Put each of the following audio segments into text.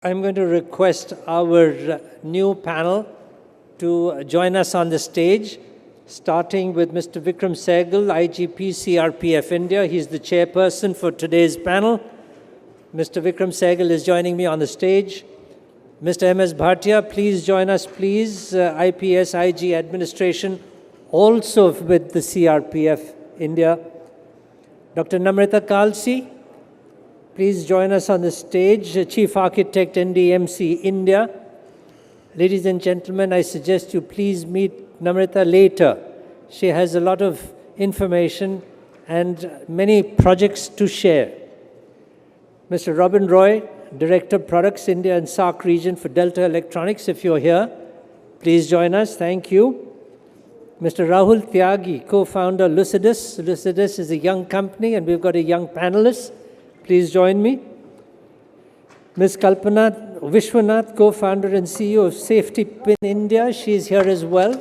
I'm going to request our new panel to join us on the stage, starting with Mr. Vikram Sahgal, IGP, CRPF India. He's the chairperson for today's panel. Mr. Vikram Sahgal is joining me on the stage. Mr. M.S. Bhatia, please join us, please. IPS, IG Administration, also with the CRPF India. Dr. Namrita Kalsi, please join us on the stage. Chief Architect, Ndmc, India. Ladies and gentlemen, I suggest you please meet Namrita later. She has a lot of information and many projects to share. Mr. Robin Roy, Director, Products, India and SAARC region for Delta Electronics, if you're here, please join us. Thank you. Mr. Rahul Tyagi, co-founder, Lucideus. Lucideus is a young company and we've got a young panelist. Please join me. Ms. Kalpana, Viswanath, co-founder and CEO of Safetipin India. She's here as well.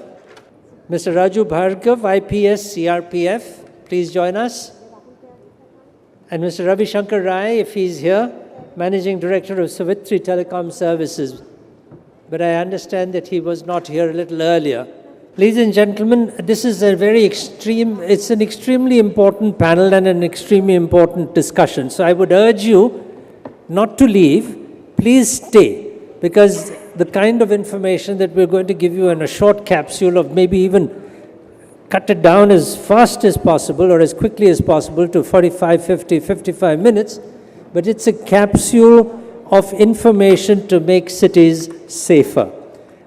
Mr. Raju Bhargava, IPS, CRPF. Please join us. And Mr. Ravi Shankar Rai, if he's here, Managing Director of Savitri Telecom Services. But I understand that he was not here a little earlier. Ladies and gentlemen, this is a very it's an extremely important panel and an extremely important discussion. So I would urge you not to leave. Please stay, because the kind of information that we're going to give you in a short capsule of maybe even cut it down as fast as possible or as quickly as possible to 45, 50, 55 minutes. But it's a capsule of information to make cities safer.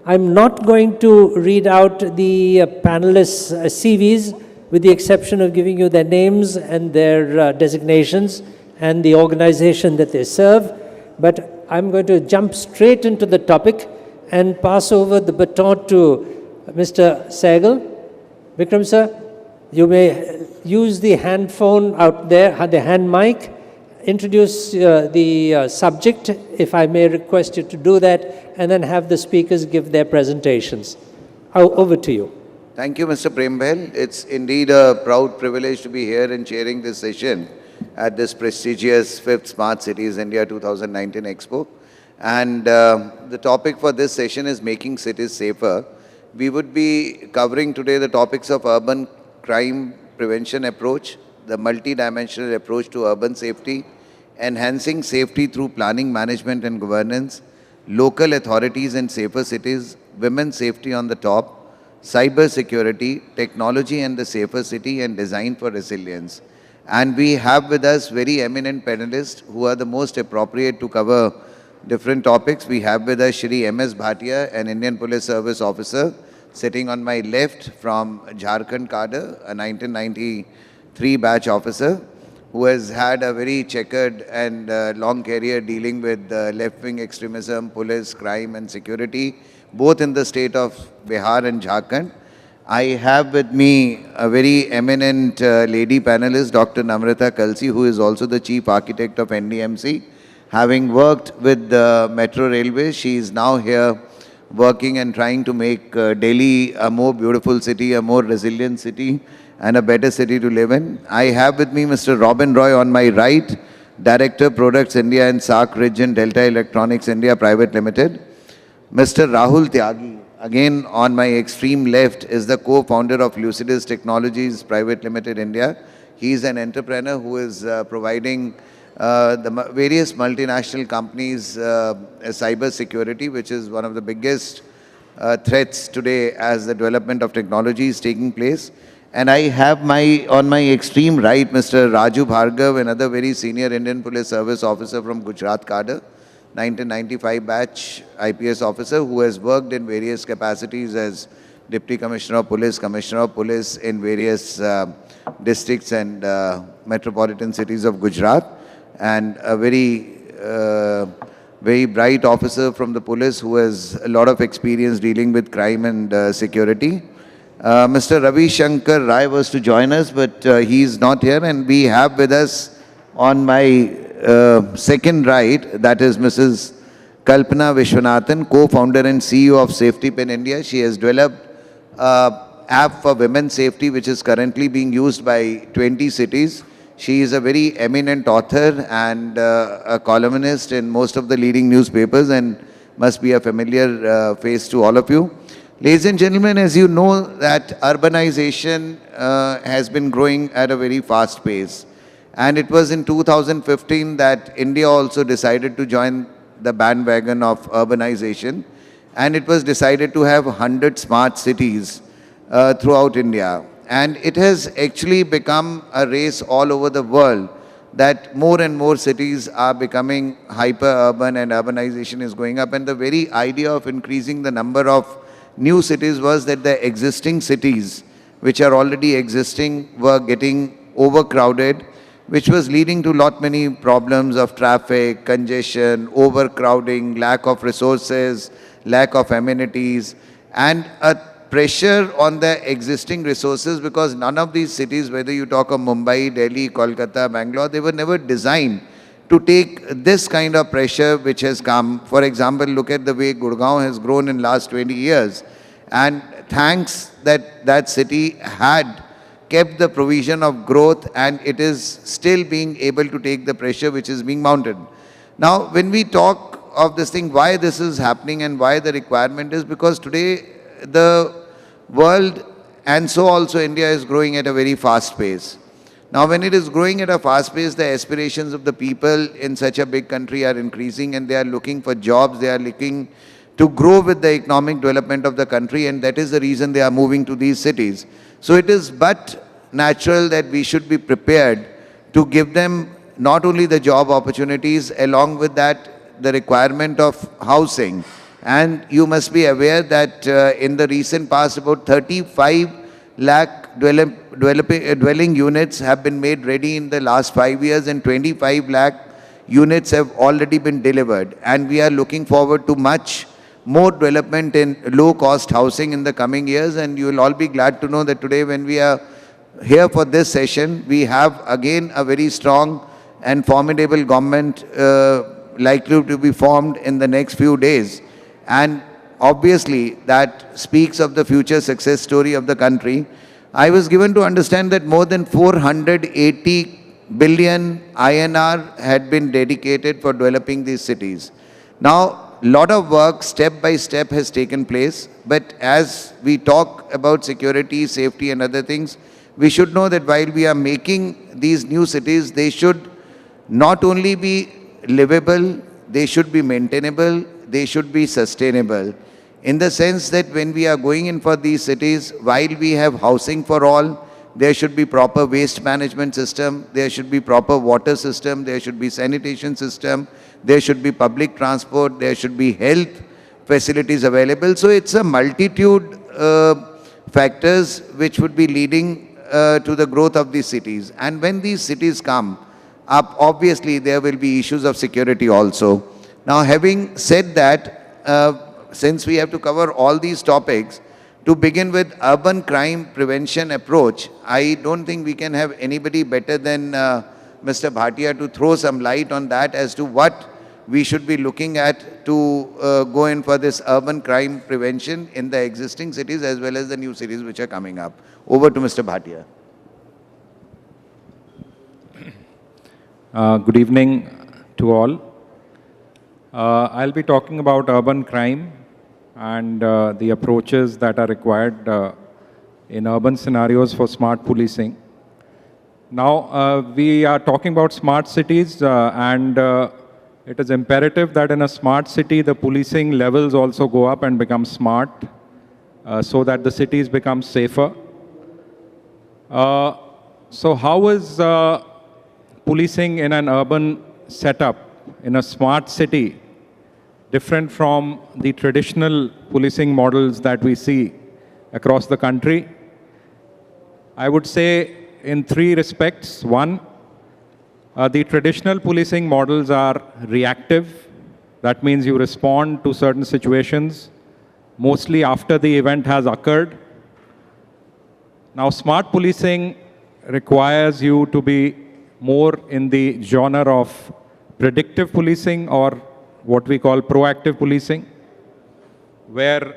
I'm not going to read out the panelists' CVs, with the exception of giving you their names and their designations and the organization that they serve. But I'm going to jump straight into the topic and pass over the baton to Mr. Sahgal. Vikram sir, you may use the hand phone out there, the hand mic. Introduce the subject, if I may request you to do that, and then have the speakers give their presentations. Over to you. Thank you, Mr. Prembhel. It's indeed a proud privilege to be here and chairing this session at this prestigious 5th Smart Cities India 2019 Expo. And the topic for this session is making cities safer. We would be covering today the topics of urban crime prevention approach, the multi-dimensional approach to urban safety, enhancing safety through planning, management and governance, local authorities and safer cities, women's safety on the top, cyber security, technology and the safer city, and design for resilience. And we have with us very eminent panelists who are the most appropriate to cover different topics. We have with us Shri M.S. Bhatia, an Indian Police Service officer, sitting on my left from Jharkhand cadre, a 1993 batch officer, who has had a very checkered and long career dealing with left-wing extremism, police, crime and security, both in the state of Bihar and Jharkhand. I have with me a very eminent lady panelist, Dr. Namrita Kalsi, who is also the Chief Architect of Ndmc. Having worked with the Metro Railways, she is now here working and trying to make Delhi a more beautiful city, a more resilient city, and a better city to live in. I have with me Mr. Robin Roy on my right, Director, Products India and SAARC region, Delta Electronics India Private Limited. Mr. Rahul Tyagi, again on my extreme left, is the co-founder of Lucideus Technologies Private Limited India. He is an entrepreneur who is providing the various multinational companies cyber security, which is one of the biggest threats today as the development of technology is taking place. And I have on my extreme right, Mr. Raju Bhargava, another very senior Indian Police Service officer from Gujarat cadre, 1995 batch IPS officer, who has worked in various capacities as Deputy Commissioner of Police in various districts and metropolitan cities of Gujarat, and a very bright officer from the police who has a lot of experience dealing with crime and security. Mr. Ravi Shankar Rai was to join us, but he is not here, and we have with us on my second right, that is Mrs. Kalpana Viswanathan, co-founder and CEO of Safetipin India. She has developed an app for women's safety, which is currently being used by 20 cities. She is a very eminent author and a columnist in most of the leading newspapers and must be a familiar face to all of you. Ladies and gentlemen, as you know that urbanization has been growing at a very fast pace. And it was in 2015 that India also decided to join the bandwagon of urbanization. And it was decided to have 100 smart cities throughout India. And it has actually become a race all over the world that more and more cities are becoming hyper-urban and urbanization is going up. And the very idea of increasing the number of new cities was that the existing cities, which are already existing, were getting overcrowded, which was leading to lot many problems of traffic, congestion, overcrowding, lack of resources, lack of amenities, and a pressure on the existing resources, because none of these cities, whether you talk of Mumbai, Delhi, Kolkata, Bangalore, they were never designed to take this kind of pressure which has come. For example, look at the way Gurgaon has grown in last 20 years. And thanks that that city had kept the provision of growth, and it is still being able to take the pressure which is being mounted. Now, when we talk of this thing, why this is happening and why the requirement is, because today the world and so also India is growing at a very fast pace. Now, when it is growing at a fast pace, the aspirations of the people in such a big country are increasing, and they are looking for jobs, they are looking to grow with the economic development of the country, and that is the reason they are moving to these cities. So it is but natural that we should be prepared to give them not only the job opportunities, along with that the requirement of housing. And you must be aware that in the recent past, about 35 lakh dwelling units have been made ready in the last 5 years, and 25 lakh units have already been delivered. And we are looking forward to much more development in low-cost housing in the coming years. And you will all be glad to know that today, when we are here for this session, we have again a very strong and formidable government likely to be formed in the next few days. And obviously, that speaks of the future success story of the country. I was given to understand that more than 480 billion INR had been dedicated for developing these cities. Now, lot of work step by step has taken place, but as we talk about security, safety and other things, we should know that while we are making these new cities, they should not only be livable, they should be maintainable, they should be sustainable. In the sense that when we are going in for these cities, while we have housing for all, there should be proper waste management system, there should be proper water system, there should be sanitation system, there should be public transport, there should be health facilities available. So it's a multitude factors which would be leading to the growth of these cities. And when these cities come up, obviously there will be issues of security also. Now, having said that, since we have to cover all these topics, to begin with urban crime prevention approach, I don't think we can have anybody better than Mr. Bhatia to throw some light on that as to what we should be looking at to go in for this urban crime prevention in the existing cities as well as the new cities which are coming up. Over to Mr. Bhatia. Good evening to all. I'll be talking about urban crime and the approaches that are required in urban scenarios for smart policing. Now, we are talking about smart cities and it is imperative that in a smart city, the policing levels also go up and become smart so that the cities become safer. So how is policing in an urban setup, in a smart city, different from the traditional policing models that we see across the country? I would say in three respects. One, the traditional policing models are reactive. That means you respond to certain situations, mostly after the event has occurred. Now, smart policing requires you to be more in the genre of predictive policing, or what we call proactive policing, where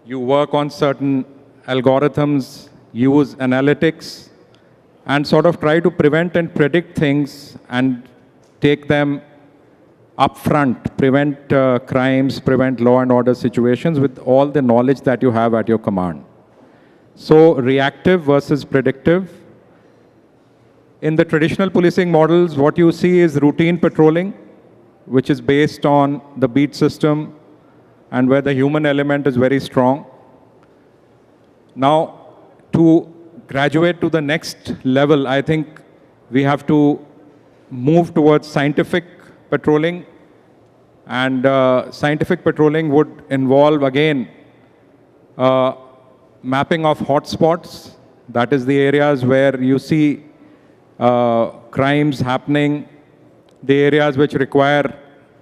you work on certain algorithms, use analytics and sort of try to prevent and predict things and take them upfront, prevent crimes, prevent law and order situations with all the knowledge that you have at your command. So reactive versus predictive. In the traditional policing models, what you see is routine patrolling, which is based on the beat system and where the human element is very strong. Now, to graduate to the next level, I think we have to move towards scientific patrolling. And scientific patrolling would involve, again, mapping of hotspots. That is the areas where you see crimes happening, the areas which require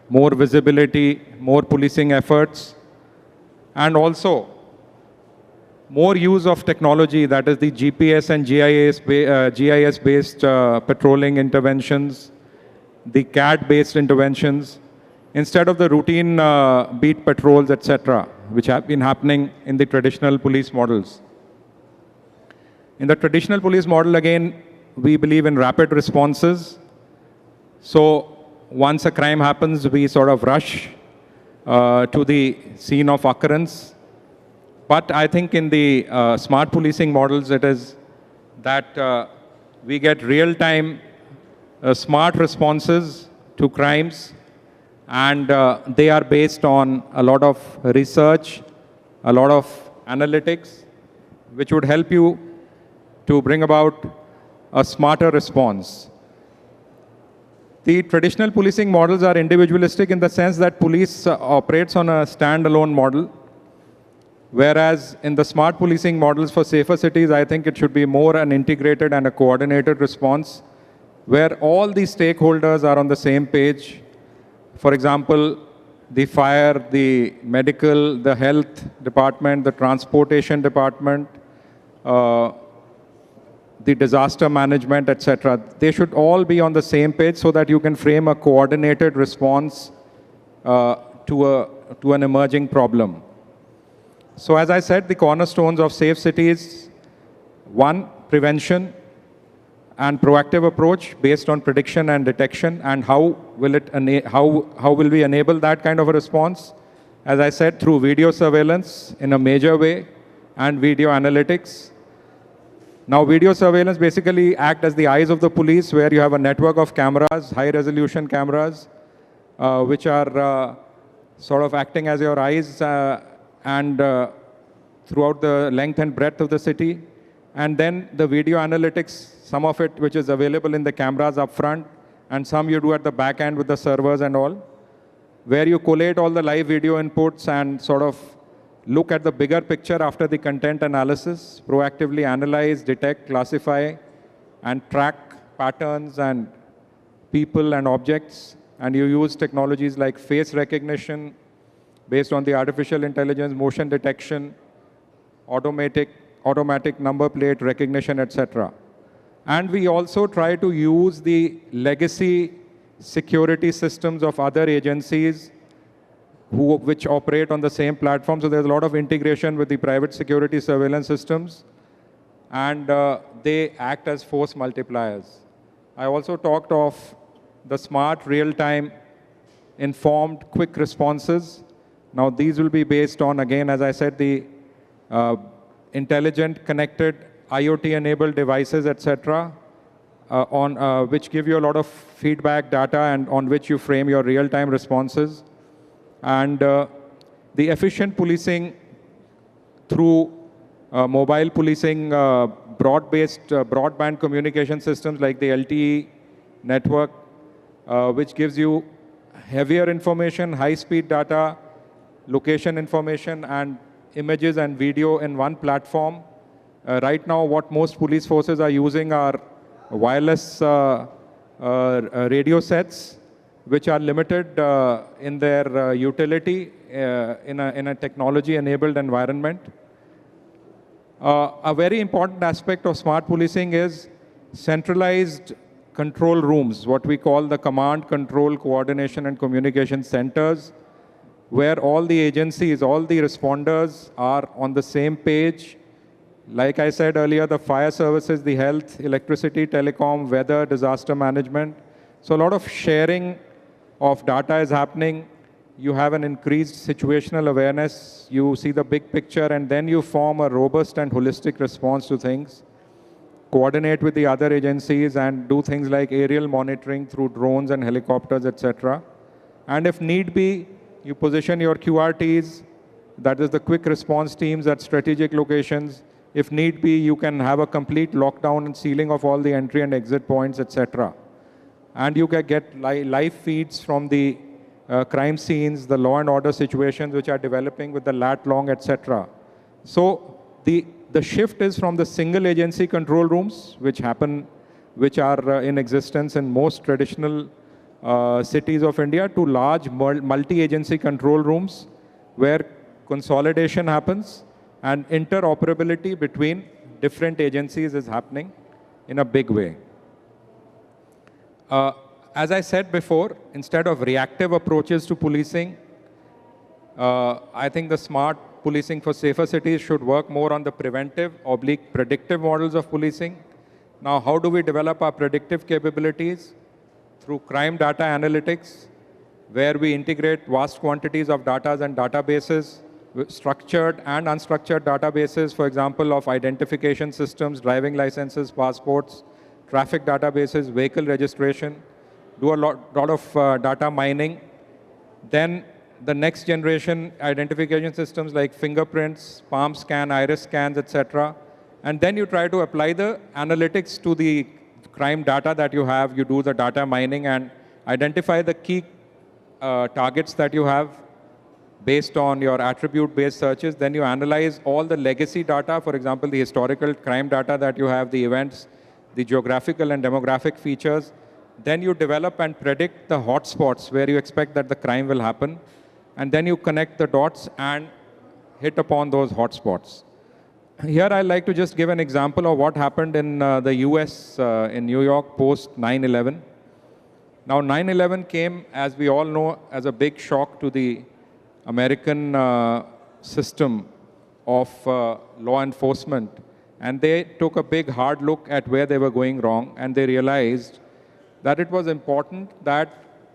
more visibility, more policing efforts, and also more use of technology, that is the GPS and GIS-based patrolling interventions, the CAD-based interventions, instead of the routine beat patrols, etc., which have been happening in the traditional police models. In the traditional police model, again, we believe in rapid responses. So once a crime happens, we sort of rush to the scene of occurrence. But I think in the smart policing models, it is that we get real-time smart responses to crimes, and they are based on a lot of research, a lot of analytics, which would help you to bring about a smarter response. The traditional policing models are individualistic in the sense that police operates on a standalone model, whereas in the smart policing models for safer cities, I think it should be more an integrated and a coordinated response, where all the stakeholders are on the same page. For example, the fire, the medical, the health department, the transportation department, the disaster management, etc. They should all be on the same page so that you can frame a coordinated response to an emerging problem. So as I said, the cornerstones of safe cities: one, prevention and proactive approach based on prediction and detection, and how will we enable that kind of a response? As I said, through video surveillance in a major way and video analytics. Now, video surveillance basically act as the eyes of the police, where you have a network of cameras, high-resolution cameras, which are sort of acting as your eyes and throughout the length and breadth of the city. And then the video analytics, some of it which is available in the cameras up front, and some you do at the back end with the servers and all, where you collate all the live video inputs and sort of look at the bigger picture after the content analysis, proactively analyze, detect, classify, and track patterns and people and objects. And you use technologies like face recognition based on the artificial intelligence, motion detection, automatic number plate recognition, etc. And we also try to use the legacy security systems of other agencies which operate on the same platform. So there's a lot of integration with the private security surveillance systems, and they act as force multipliers. I also talked of the smart, real-time, informed, quick responses. Now these will be based on, again, as I said, the intelligent, connected, IoT-enabled devices, etc., which give you a lot of feedback data and on which you frame your real-time responses. And the efficient policing through mobile policing, broadband communication systems like the LTE network, which gives you heavier information, high-speed data, location information, and images and video in one platform. Right now, what most police forces are using are wireless radio sets, which are limited in their utility in a technology-enabled environment. A very important aspect of smart policing is centralized control rooms, what we call the command, control, coordination, and communication centers, where all the agencies, all the responders are on the same page Like I said earlier, the fire services, the health, electricity, telecom, weather, disaster management. So a lot of sharing of data is happening. You have an increased situational awareness. You see the big picture, and then you form a robust and holistic response to things. Coordinate with the other agencies and do things like aerial monitoring through drones and helicopters, etc. And if need be, you position your QRTs, that is the quick response teams at strategic locations. If need be, you can have a complete lockdown and sealing of all the entry and exit points, etc. And you can get live feeds from the crime scenes, the law and order situations which are developing with the lat long, etc. So the shift is from the single agency control rooms, which are in existence in most traditional cities of India, to large multi-agency control rooms where consolidation happens and interoperability between different agencies is happening in a big way. As I said before, instead of reactive approaches to policing, I think the smart policing for safer cities should work more on the preventive/predictive models of policing. Now, how do we develop our predictive capabilities? Through crime data analytics, where we integrate vast quantities of data and databases, structured and unstructured databases, for example, of identification systems, driving licenses, passports, traffic databases, vehicle registration, do a lot of data mining. Then the next generation identification systems like fingerprints, palm scan, iris scans, etc. And then you try to apply the analytics to the crime data that you have. You do the data mining and identify the key targets that you have based on your attribute-based searches. Then you analyze all the legacy data, for example, the historical crime data that you have, the events, the geographical and demographic features. Then you develop and predict the hotspots where you expect that the crime will happen. And then you connect the dots and hit upon those hotspots. Here I'd like to just give an example of what happened in the US, in New York, post 9/11. Now 9/11 came, as we all know, as a big shock to the American system of law enforcement. And they took a big hard look at where they were going wrong, and they realized that it was important that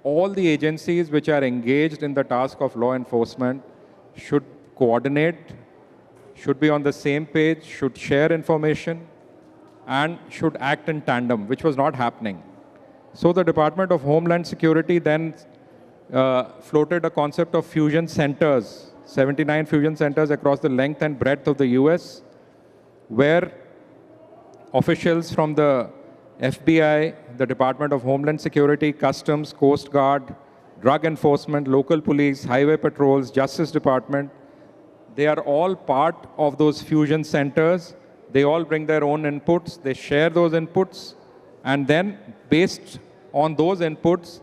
all the agencies which are engaged in the task of law enforcement should coordinate, should be on the same page, should share information, and should act in tandem, which was not happening. So the Department of Homeland Security then floated a concept of fusion centers, 79 fusion centers across the length and breadth of the US, where officials from the FBI, the Department of Homeland Security, Customs, Coast Guard, Drug Enforcement, local police, highway patrols, Justice Department, they are all part of those fusion centers. They all bring their own inputs. They share those inputs. And then, based on those inputs,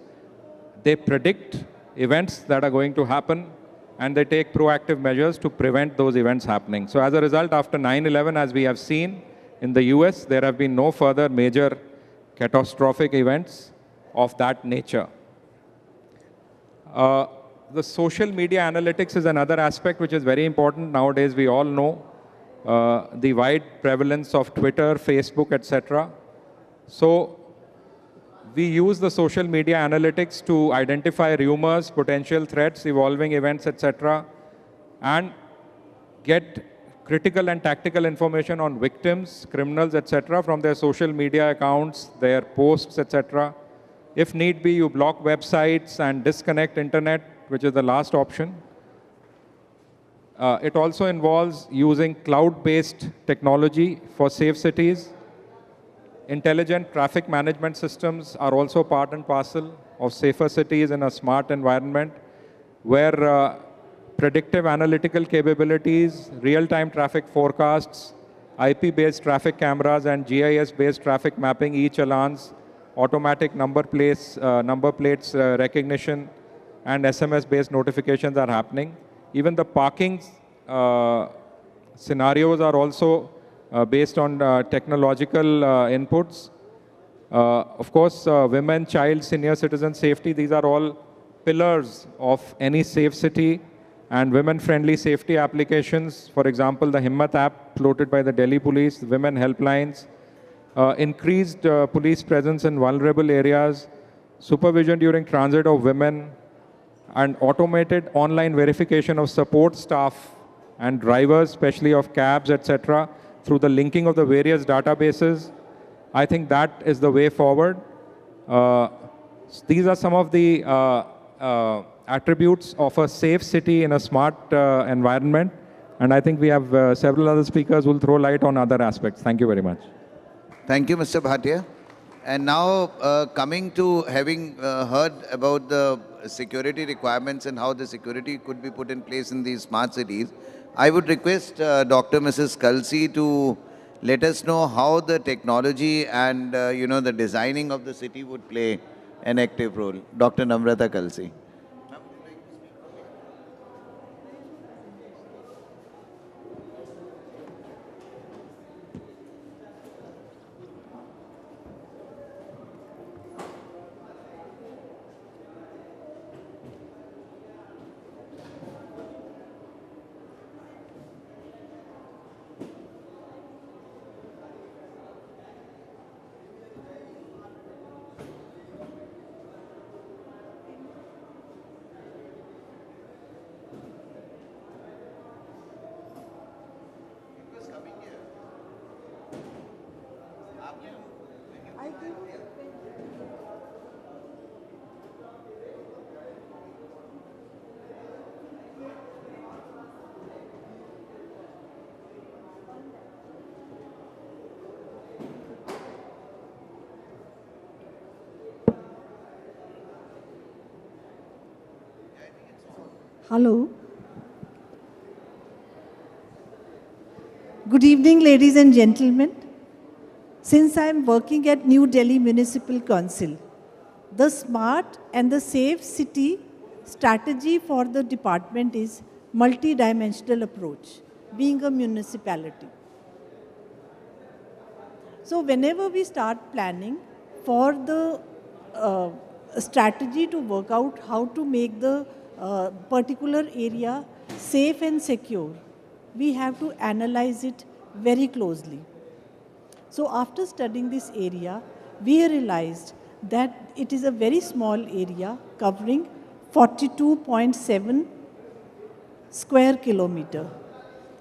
they predict events that are going to happen, and they take proactive measures to prevent those events happening. So as a result, after 9/11, as we have seen, in the US, there have been no further major catastrophic events of that nature. The social media analytics is another aspect which is very important. Nowadays, we all know the wide prevalence of Twitter, Facebook, etc. So we use the social media analytics to identify rumors, potential threats, evolving events, etc., and get critical and tactical information on victims, criminals, etc., from their social media accounts, their posts, etc. If need be, you block websites and disconnect internet, which is the last option. It also involves using cloud-based technology for safe cities. Intelligent traffic management systems are also part and parcel of safer cities in a smart environment, where predictive analytical capabilities, real-time traffic forecasts, IP-based traffic cameras, and GIS-based traffic mapping, e-challans, automatic number plates recognition, and SMS-based notifications are happening. Even the parking scenarios are also based on technological inputs. Of course, women, child, senior citizen safety, these are all pillars of any safe city. and women-friendly safety applications. For example, the Himmat app floated by the Delhi Police, women helplines, increased police presence in vulnerable areas, supervision during transit of women, and automated online verification of support staff and drivers, especially of cabs, etc., through the linking of the various databases. I think that is the way forward. These are some of the attributes of a safe city in a smart environment. And I think we have several other speakers who will throw light on other aspects. Thank you very much. Thank you, Mr. Bhatia. And now coming to having heard about the security requirements and how the security could be put in place in these smart cities, I would request Dr. Mrs. Kalsi to let us know how the technology and the designing of the city would play an active role. Dr. Namrita Kalsi. Hello. Good evening, ladies and gentlemen. Since I am working at New Delhi Municipal Council, the smart and the safe city strategy for the department is multi-dimensional approach, being a municipality. So whenever we start planning for the strategy to work out how to make the particular area safe and secure, we have to analyze it very closely. So after studying this area, we realized that it is a very small area covering 42.7 square kilometer.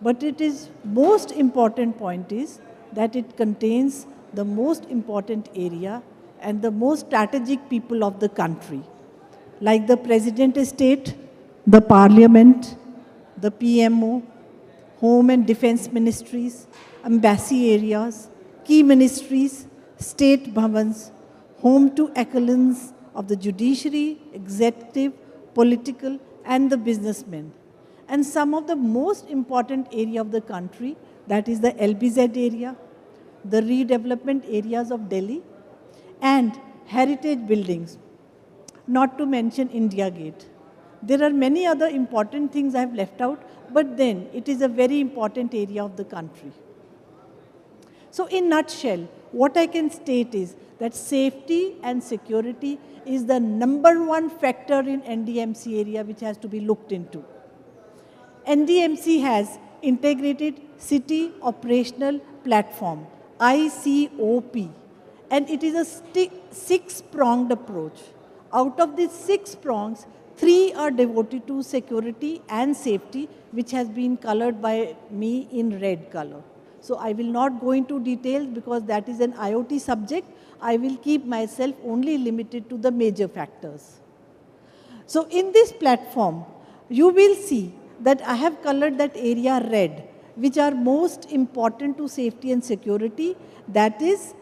But it is most important point is that it contains the most important area and the most strategic people of the country, like the President Estate, the Parliament, the PMO, Home and Defense Ministries, embassy areas, key ministries, state bhavans, home to echelons of the judiciary, executive, political, and the businessmen. And some of the most important area of the country, that is the LBZ area, the redevelopment areas of Delhi, and heritage buildings, not to mention India Gate. There are many other important things I have left out, but then it is a very important area of the country. So in nutshell, what I can state is that safety and security is the #1 factor in NDMC area which has to be looked into. NDMC has integrated city operational platform, ICOP, and it is a six-pronged approach. Out of these 6 prongs, 3 are devoted to security and safety, which has been colored by me in red color. So I will not go into details because that is an IoT subject. I will keep myself only limited to the major factors. So in this platform, you will see that I have colored that area red, which are most important to safety and security. That is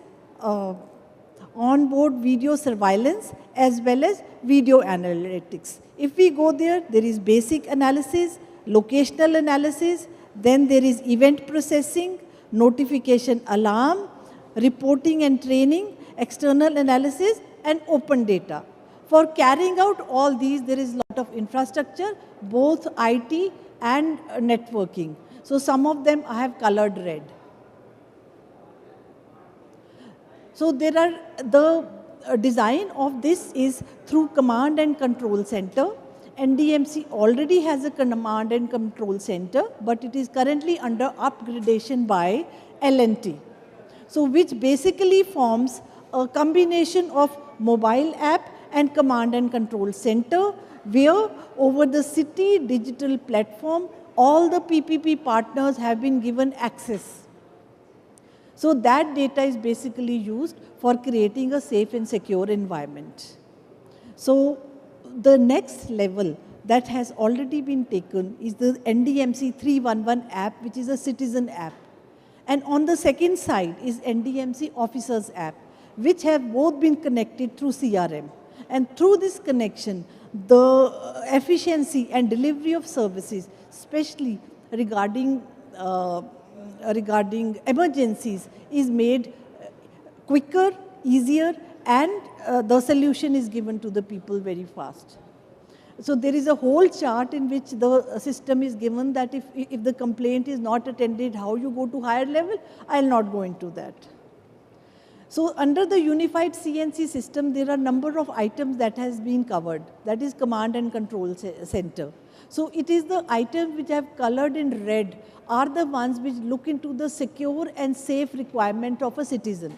on-board video surveillance as well as video analytics. If we go there, there is basic analysis, locational analysis, then there is event processing, notification alarm, reporting and training, external analysis, and open data. For carrying out all these, there is a lot of infrastructure, both IT and networking. So some of them I have colored red. So there are the design of this is through command and control center, NDMC already has a command and control center, but it is currently under upgradation by L&T. So which basically forms a combination of mobile app and command and control center, where over the city digital platform, all the PPP partners have been given access. So that data is basically used for creating a safe and secure environment. So the next level that has already been taken is the NDMC 311 app, which is a citizen app. And on the second side is NDMC Officers app, which have both been connected through CRM. And through this connection, the efficiency and delivery of services, especially regarding emergencies, is made quicker, easier, and the solution is given to the people very fast. So there is a whole chart in which the system is given that if the complaint is not attended, how you go to higher level. I'll not go into that. So under the unified CNC system, there are a number of items that has been covered. That is command and control center. So it is the items which have colored in red are the ones which look into the secure and safe requirement of a citizen.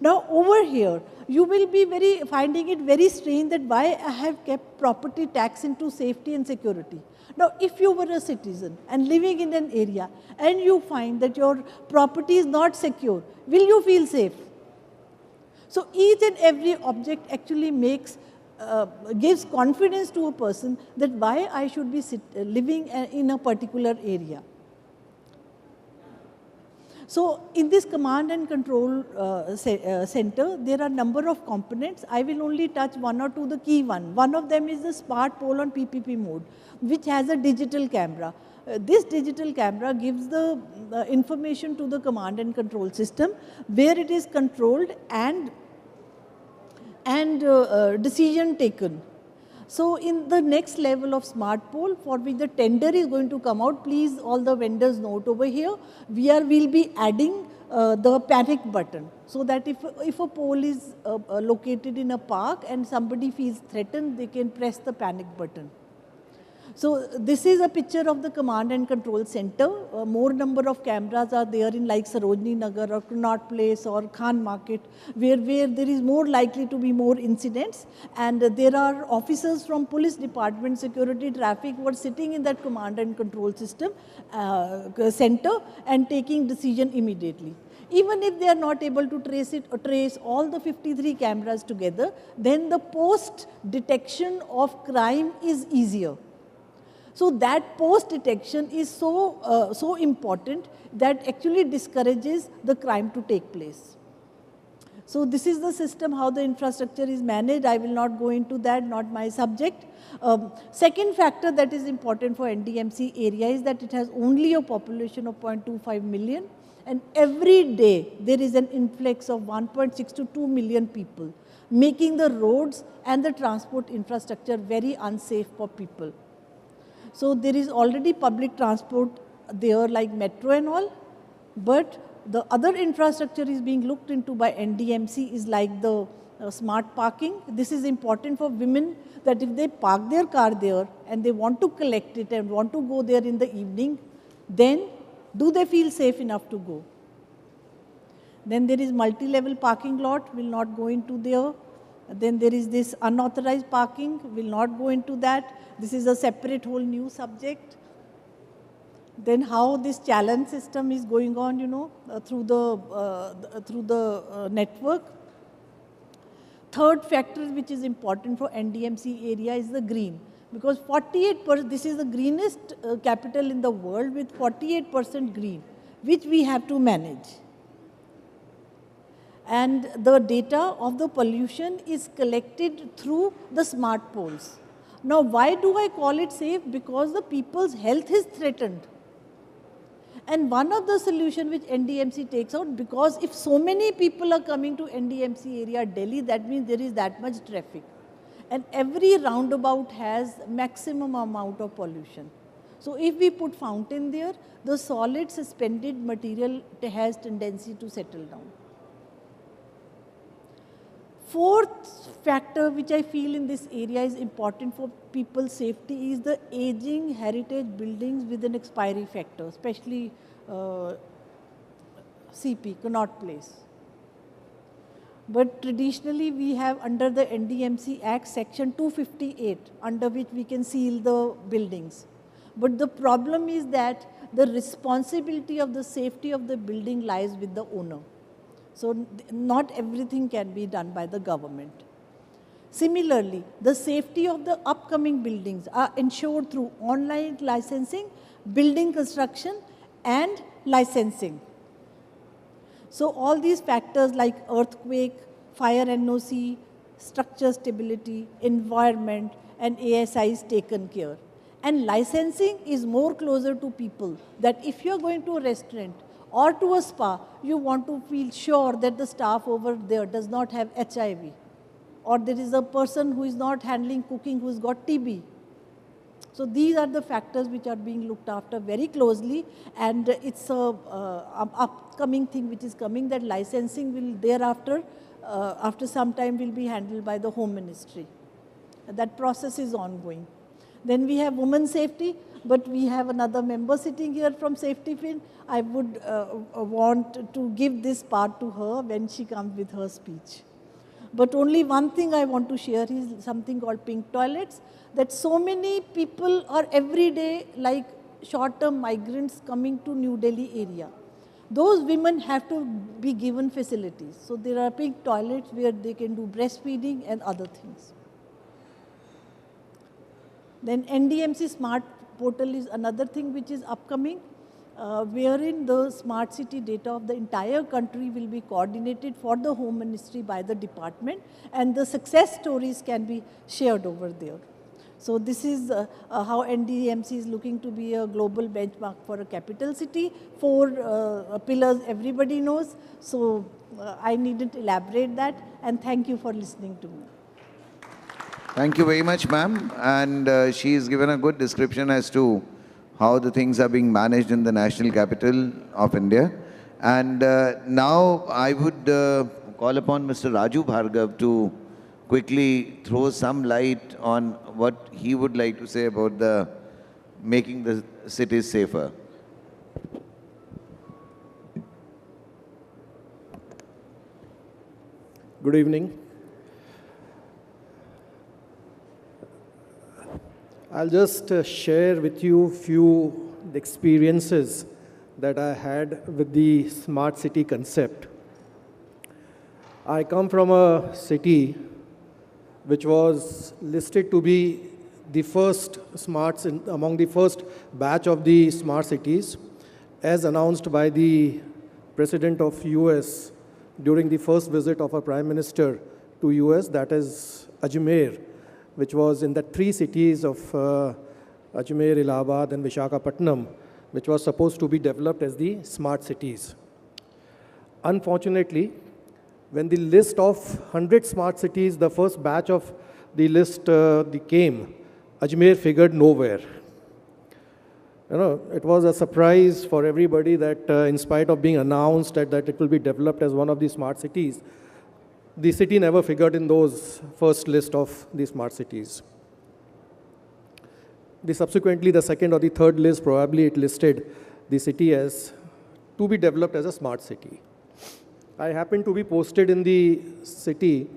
Now over here, you will be finding it very strange that why I have kept property tax into safety and security. Now if you were a citizen and living in an area and you find that your property is not secure, will you feel safe? So each and every object actually gives confidence to a person that why I should be living in a particular area. So in this command and control center, there are a number of components. I will only touch one or two, the key one. One of them is the smart pole on PPP mode, which has a digital camera. This digital camera gives the information to the command and control system, where it is controlled and decision taken. So in the next level of smart pole, for which the tender is going to come out, please all the vendors note over here, we'll be adding the panic button, so that if a pole is located in a park and somebody feels threatened, they can press the panic button. So this is a picture of the command and control center. More number of cameras are there in like Sarojini Nagar or Connaught Place or Khan Market, where there is more likely to be more incidents. And there are officers from police department, security, traffic who are sitting in that command and control system center and taking decision immediately. Even if they are not able to trace all the 53 cameras together, then the post detection of crime is easier. So that post-detection is so important that actually discourages the crime to take place. So this is the system, how the infrastructure is managed. I will not go into that, not my subject. Second factor that is important for NDMC area is that it has only a population of 0.25 million. And every day there is an influx of 1.6 to 2 million people, making the roads and the transport infrastructure very unsafe for people. So there is already public transport there like metro and all, but the other infrastructure is being looked into by NDMC is like the smart parking. This is important for women, that if they park their car there and they want to collect it and want to go there in the evening, then do they feel safe enough to go? Then there is multi-level parking lot, will not go into there. Then there is this unauthorized parking, will not go into that. This is a separate whole new subject. Then how this challenge system is going on, through the network. Third factor which is important for NDMC area is the green. Because 48%, this is the greenest capital in the world with 48% green, which we have to manage. And the data of the pollution is collected through the smart poles. Now, why do I call it safe? Because the people's health is threatened. And one of the solutions which NDMC takes out, because if so many people are coming to NDMC area, Delhi, that means there is that much traffic. And every roundabout has maximum amount of pollution. So if we put fountain there, the solid suspended material has tendency to settle down. fourth factor which I feel in this area is important for people's safety is the aging heritage buildings with an expiry factor, especially CP, Connaught Place. But traditionally we have under the Ndmc Act section 258 under which we can seal the buildings. But the problem is that the responsibility of the safety of the building lies with the owner. So not everything can be done by the government. Similarly, the safety of the upcoming buildings are ensured through online licensing, building construction and licensing. So all these factors like earthquake, fire NOC, structure stability, environment and ASI is taken care. And licensing is more closer to people, that if you are going to a restaurant or to a spa, you want to feel sure that the staff over there does not have HIV, or there is a person who is not handling cooking who has got TB. So these are the factors which are being looked after very closely, and it's a upcoming thing which is coming, that licensing will thereafter, after some time, will be handled by the Home Ministry. That process is ongoing. Then we have women's safety, but we have another member sitting here from Safetipin. I would want to give this part to her when she comes with her speech. But only one thing I want to share is something called pink toilets, that so many people are every day like short-term migrants coming to New Delhi area. Those women have to be given facilities. So there are pink toilets where they can do breastfeeding and other things. Then Ndmc Smart Portal is another thing which is upcoming, wherein the smart city data of the entire country will be coordinated for the Home Ministry by the department, and the success stories can be shared over there. So this is how Ndmc is looking to be a global benchmark for a capital city. 4 pillars everybody knows, so I needn't elaborate that, and thank you for listening to me. Thank you very much, ma'am. And she has given a good description as to how the things are being managed in the national capital of India. And now I would call upon Mr. Raju Bhargava to quickly throw some light on what he would like to say about the making the cities safer. Good evening. I'll just share with you few experiences that I had with the smart city concept. I come from a city which was listed to be the first among the first batch of the smart cities, as announced by the President of US during the first visit of a Prime Minister to US, that is Ajmer, which was in the 3 cities of Ajmer, Allahabad and Visakhapatnam, which was supposed to be developed as the smart cities. Unfortunately, when the list of 100 smart cities, the first batch of the list came, Ajmer figured nowhere. You know, it was a surprise for everybody that in spite of being announced that it will be developed as one of the smart cities, the city never figured in those first list of the smart cities. Subsequently, the second or the third list, probably it listed the city as to be developed as a smart city. I happened to be posted in the city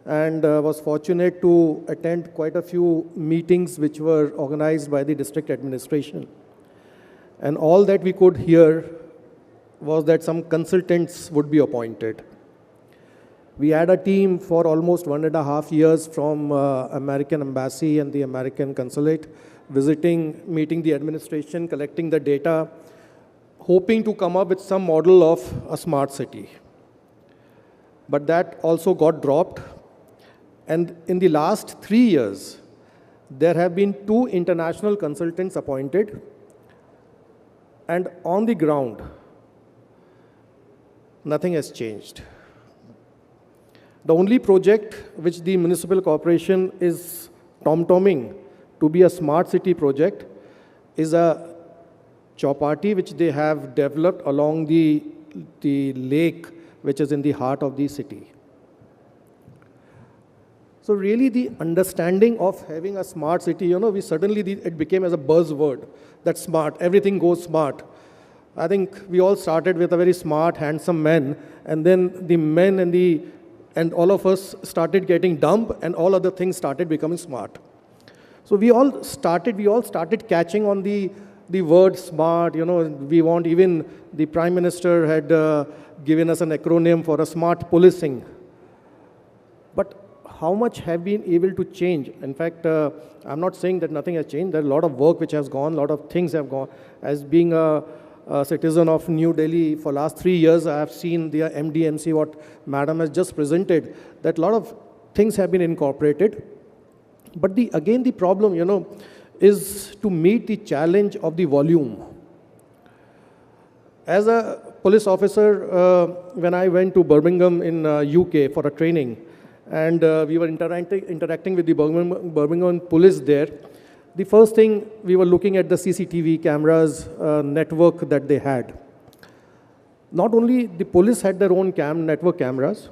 and was fortunate to attend quite a few meetings which were organized by the district administration. And all that we could hear was that some consultants would be appointed. We had a team for almost 1.5 years from American Embassy and the American Consulate, visiting, meeting the administration, collecting the data, hoping to come up with some model of a smart city. But that also got dropped. And in the last 3 years, there have been 2 international consultants appointed. And on the ground, nothing has changed. The only project which the municipal corporation is tom-tomming to be a smart city project is a chowpatty which they have developed along the lake which is in the heart of the city. So really the understanding of having a smart city, you know, it became as a buzzword, that smart, everything goes smart. I think we all started with a very smart, handsome man, and then the men and all of us started getting dumb, and all other things started becoming smart. So we all started catching on the word smart, you know, even the Prime Minister had given us an acronym for a smart policing. But how much have been able to change? In fact, I'm not saying that nothing has changed. There's a lot of work which has gone, a lot of things have gone. As being a citizen of New Delhi for last 3 years, I have seen the MDMC, what Madam has just presented, that a lot of things have been incorporated. But again, the problem, you know, is to meet the challenge of the volume. As a police officer, when I went to Birmingham in UK for a training, and we were interacting with the Birmingham police there, the first thing we were looking at the CCTV cameras network that they had. Not only the police had their own network cameras,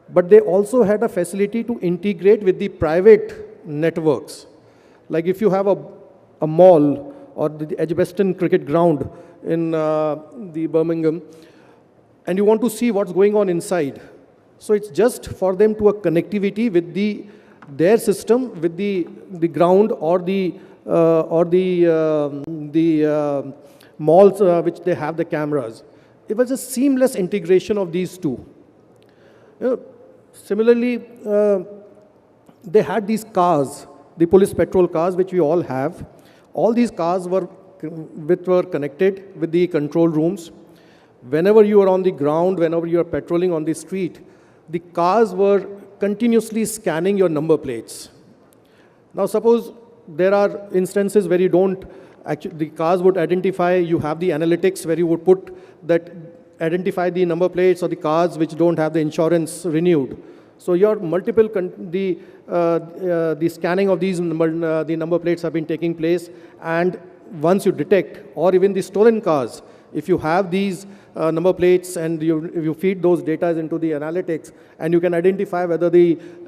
but they also had a facility to integrate with the private networks. Like if you have a mall or the Edgbaston cricket ground in the Birmingham, and you want to see what's going on inside. So it's just for them to a connectivity with their system, with the ground or the malls which they have the cameras. It was a seamless integration of these two. You know, similarly, they had these cars, the police patrol cars, which we all have. All these cars were connected with the control rooms. Whenever you are on the ground, whenever you are patrolling on the street, the cars were continuously scanning your number plates. Now suppose there are instances where you don't, the cars would identify, you have the analytics where you would put that, identify the number plates or the cars which don't have the insurance renewed. So your the scanning of these the number plates have been taking place, and once you detect, or even the stolen cars, if you have these number plates and you feed those data into the analytics, and you can identify whether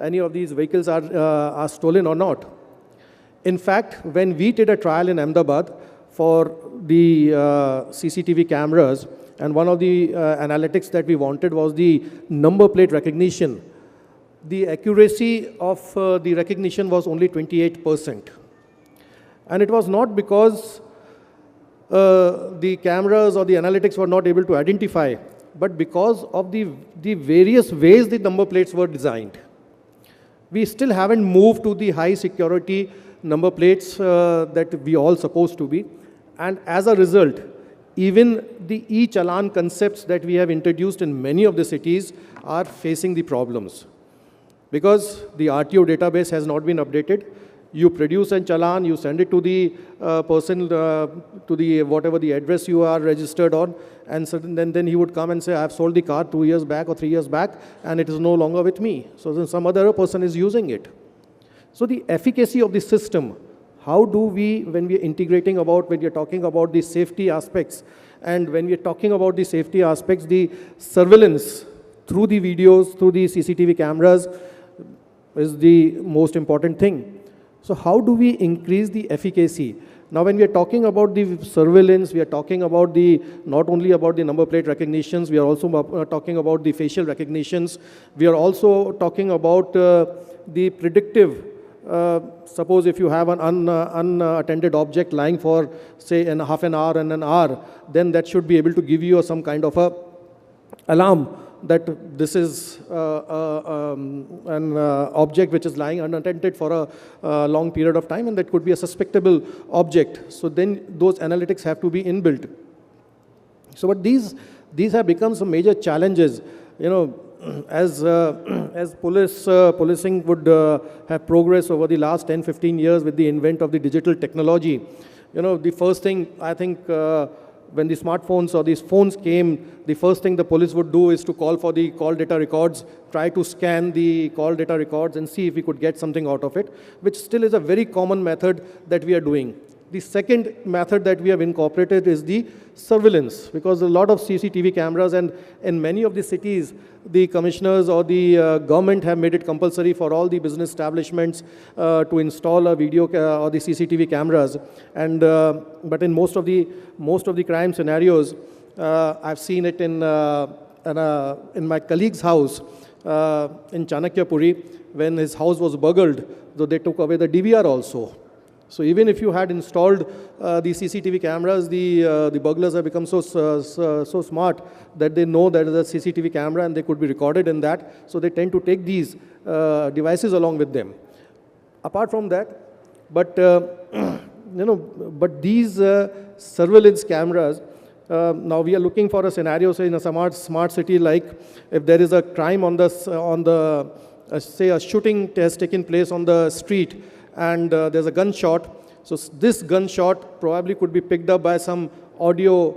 any of these vehicles are stolen or not. In fact, when we did a trial in Ahmedabad for the CCTV cameras, and one of the analytics that we wanted was the number plate recognition, the accuracy of the recognition was only 28%. And it was not because the cameras or the analytics were not able to identify, but because of the various ways the number plates were designed. We still haven't moved to the high security number plates that we all supposed to be. And as a result, even the e-challan concepts that we have introduced in many of the cities are facing the problems. Because the RTO database has not been updated. You produce a challan, you send it to the person, to the whatever the address you are registered on, and so then he would come and say, I've sold the car 2 years back or 3 years back, and it is no longer with me. So then some other person is using it. So the efficacy of the system, how do we, when we are integrating about, when we are talking about the safety aspects, and when we are talking about the safety aspects, the surveillance through the videos, through the CCTV cameras is the most important thing. So how do we increase the efficacy? Now when we are talking about the surveillance, we are talking about not only about the number plate recognitions, we are also talking about the facial recognitions. We are also talking about the predictive. Suppose if you have an unattended object lying for, say, in half an hour and an hour, then that should be able to give you some kind of a alarm that this is an object which is lying unattended for a long period of time, and that could be a suspectable object. So then those analytics have to be inbuilt. So but these have become some major challenges. You know, as policing would have progressed over the last 10, 15 years with the advent of the digital technology. You know, the first thing I think when the smartphones or these phones came, the first thing the police would do is to call for the call data records, try to scan the call data records and see if we could get something out of it, which still is a very common method that we are doing. The second method that we have incorporated is the surveillance, because a lot of CCTV cameras, and in many of the cities, the commissioners or the government have made it compulsory for all the business establishments to install a video or the CCTV cameras. And but in most of the crime scenarios, I've seen it in my colleague's house in Chanakyapuri, when his house was burgled, so they took away the DVR also. So even if you had installed the CCTV cameras, the burglars have become so smart that they know there is a CCTV camera and they could be recorded in that. So they tend to take these devices along with them. Apart from that, but but these surveillance cameras, now we are looking for a scenario, say in a smart city, like if there is a crime on the say a shooting has taken place on the street, and there's a gunshot. So this gunshot probably could be picked up by some audio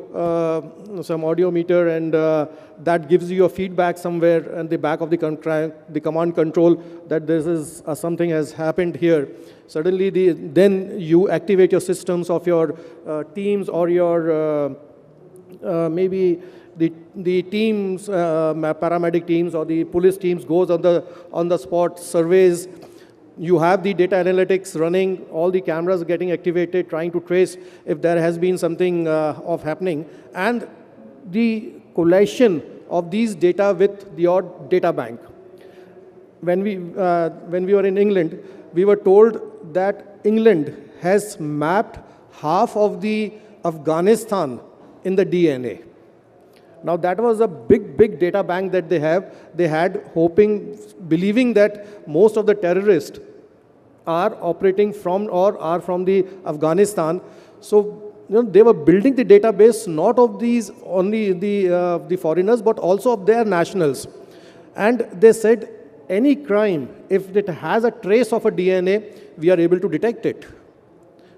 meter, and that gives you a feedback somewhere in the back of the command control that this is something has happened here. Suddenly, then you activate your systems of your teams or your maybe the teams, paramedic teams or the police teams goes on the spot, surveys. You have the data analytics running, all the cameras getting activated, trying to trace if there has been something of happening, and the collation of these data with your data bank. When we were in England, we were told that England has mapped half of the Afghanistan in the DNA. Now that was a big data bank that they had, believing that most of the terrorists are operating from or are from the Afghanistan. So they were building the database not of these only the foreigners, but also of their nationals. And they said any crime, if it has a trace of a DNA, we are able to detect it.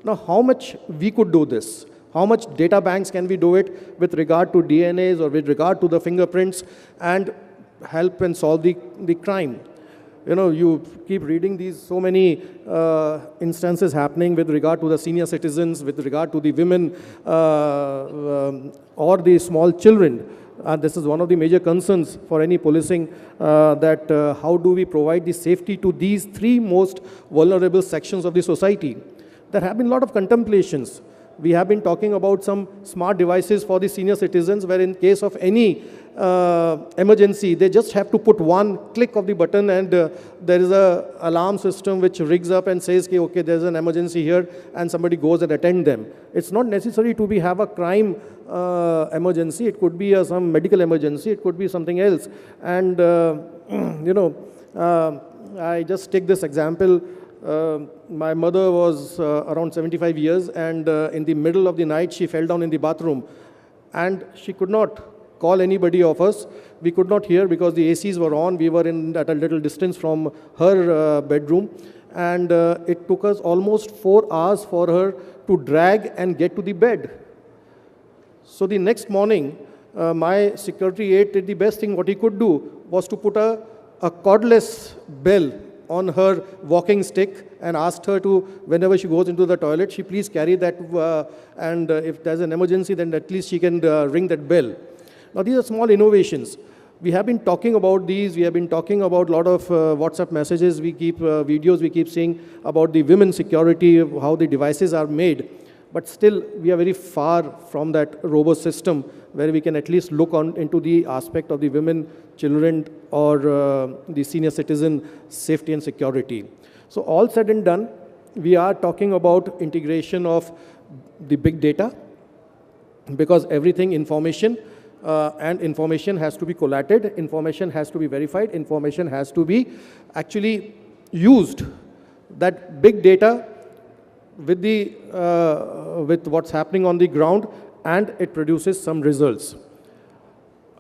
Now how much we could do this? How much data banks can we do it with regard to DNAs or with regard to the fingerprints and help and solve the crime? You keep reading these so many instances happening with regard to the senior citizens, with regard to the women or the small children. This is one of the major concerns for any policing, that how do we provide the safety to these three most vulnerable sections of the society? There have been a lot of contemplations. We have been talking about some smart devices for the senior citizens, where in case of any emergency, they just have to put one click of the button, and there is a alarm system which rigs up and says, okay, there's an emergency here, and somebody goes and attend them. It's not necessary to have a crime emergency. It could be some medical emergency. It could be something else. And, I just take this example. My mother was around 75 years, and in the middle of the night, she fell down in the bathroom, and she could not call anybody of us. We could not hear because the ACs were on. We were at a little distance from her bedroom, and it took us almost 4 hours for her to drag and get to the bed. So the next morning, my secretary aide did the best thing. What he could do was to put a cordless bell on her walking stick and asked her to, whenever she goes into the toilet, she please carry that, and if there's an emergency, then at least she can ring that bell. Now these are small innovations. We have been talking about these. We have been talking about a lot of WhatsApp messages. We keep videos. We keep seeing about the women's security, how the devices are made. But still, we are very far from that robust system where we can at least look into the aspect of the women, children, or the senior citizen safety and security. So all said and done, we are talking about integration of the big data, because everything information and information has to be collated, information has to be verified, information has to be actually used. That big data with with what's happening on the ground, and it produces some results.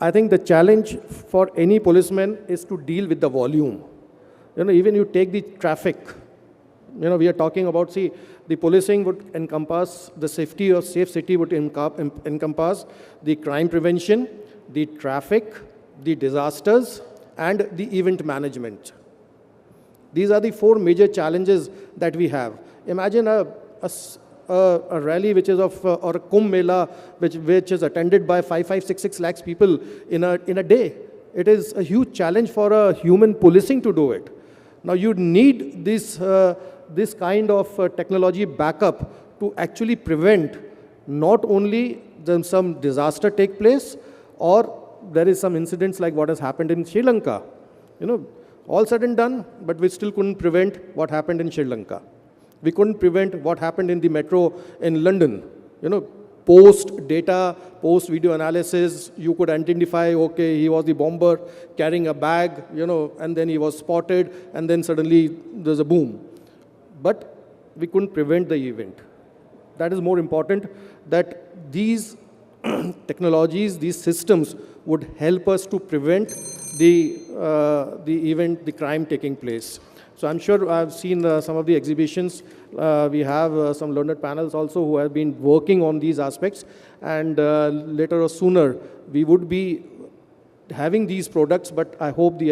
I think the challenge for any policeman is to deal with the volume. Even you take the traffic, we are talking about, see, the policing would encompass the safety or safe city would encompass the crime prevention, the traffic, the disasters, and the event management. These are the 4 major challenges that we have. Imagine a a rally which is of, or a Kumbh Mela which is attended by 6 lakhs people in a day. It is a huge challenge for a human policing to do it. Now you need this kind of technology backup to actually prevent not only some disaster take place, or there is some incidents like what has happened in Sri Lanka. You know, all said and done, but we still couldn't prevent what happened in Sri Lanka. We couldn't prevent what happened in the metro in London. You know, post data, post video analysis, you could identify, okay, he was the bomber carrying a bag, you know, and then he was spotted, and then suddenly there's a boom. But we couldn't prevent the event. That is more important, that these technologies, these systems would help us to prevent the event, the crime taking place. So I'm sure I've seen some of the exhibitions. We have some learned panels also who have been working on these aspects, and later or sooner we would be having these products, but I hope the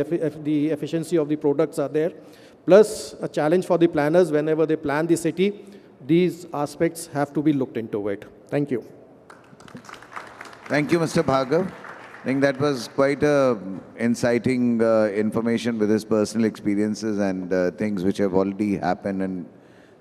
efficiency of the products are there. Plus a challenge for the planners whenever they plan the city, these aspects have to be looked into it. Thank you. Thank you, Mr. Bhargava. I think that was quite inciting information with his personal experiences and things which have already happened and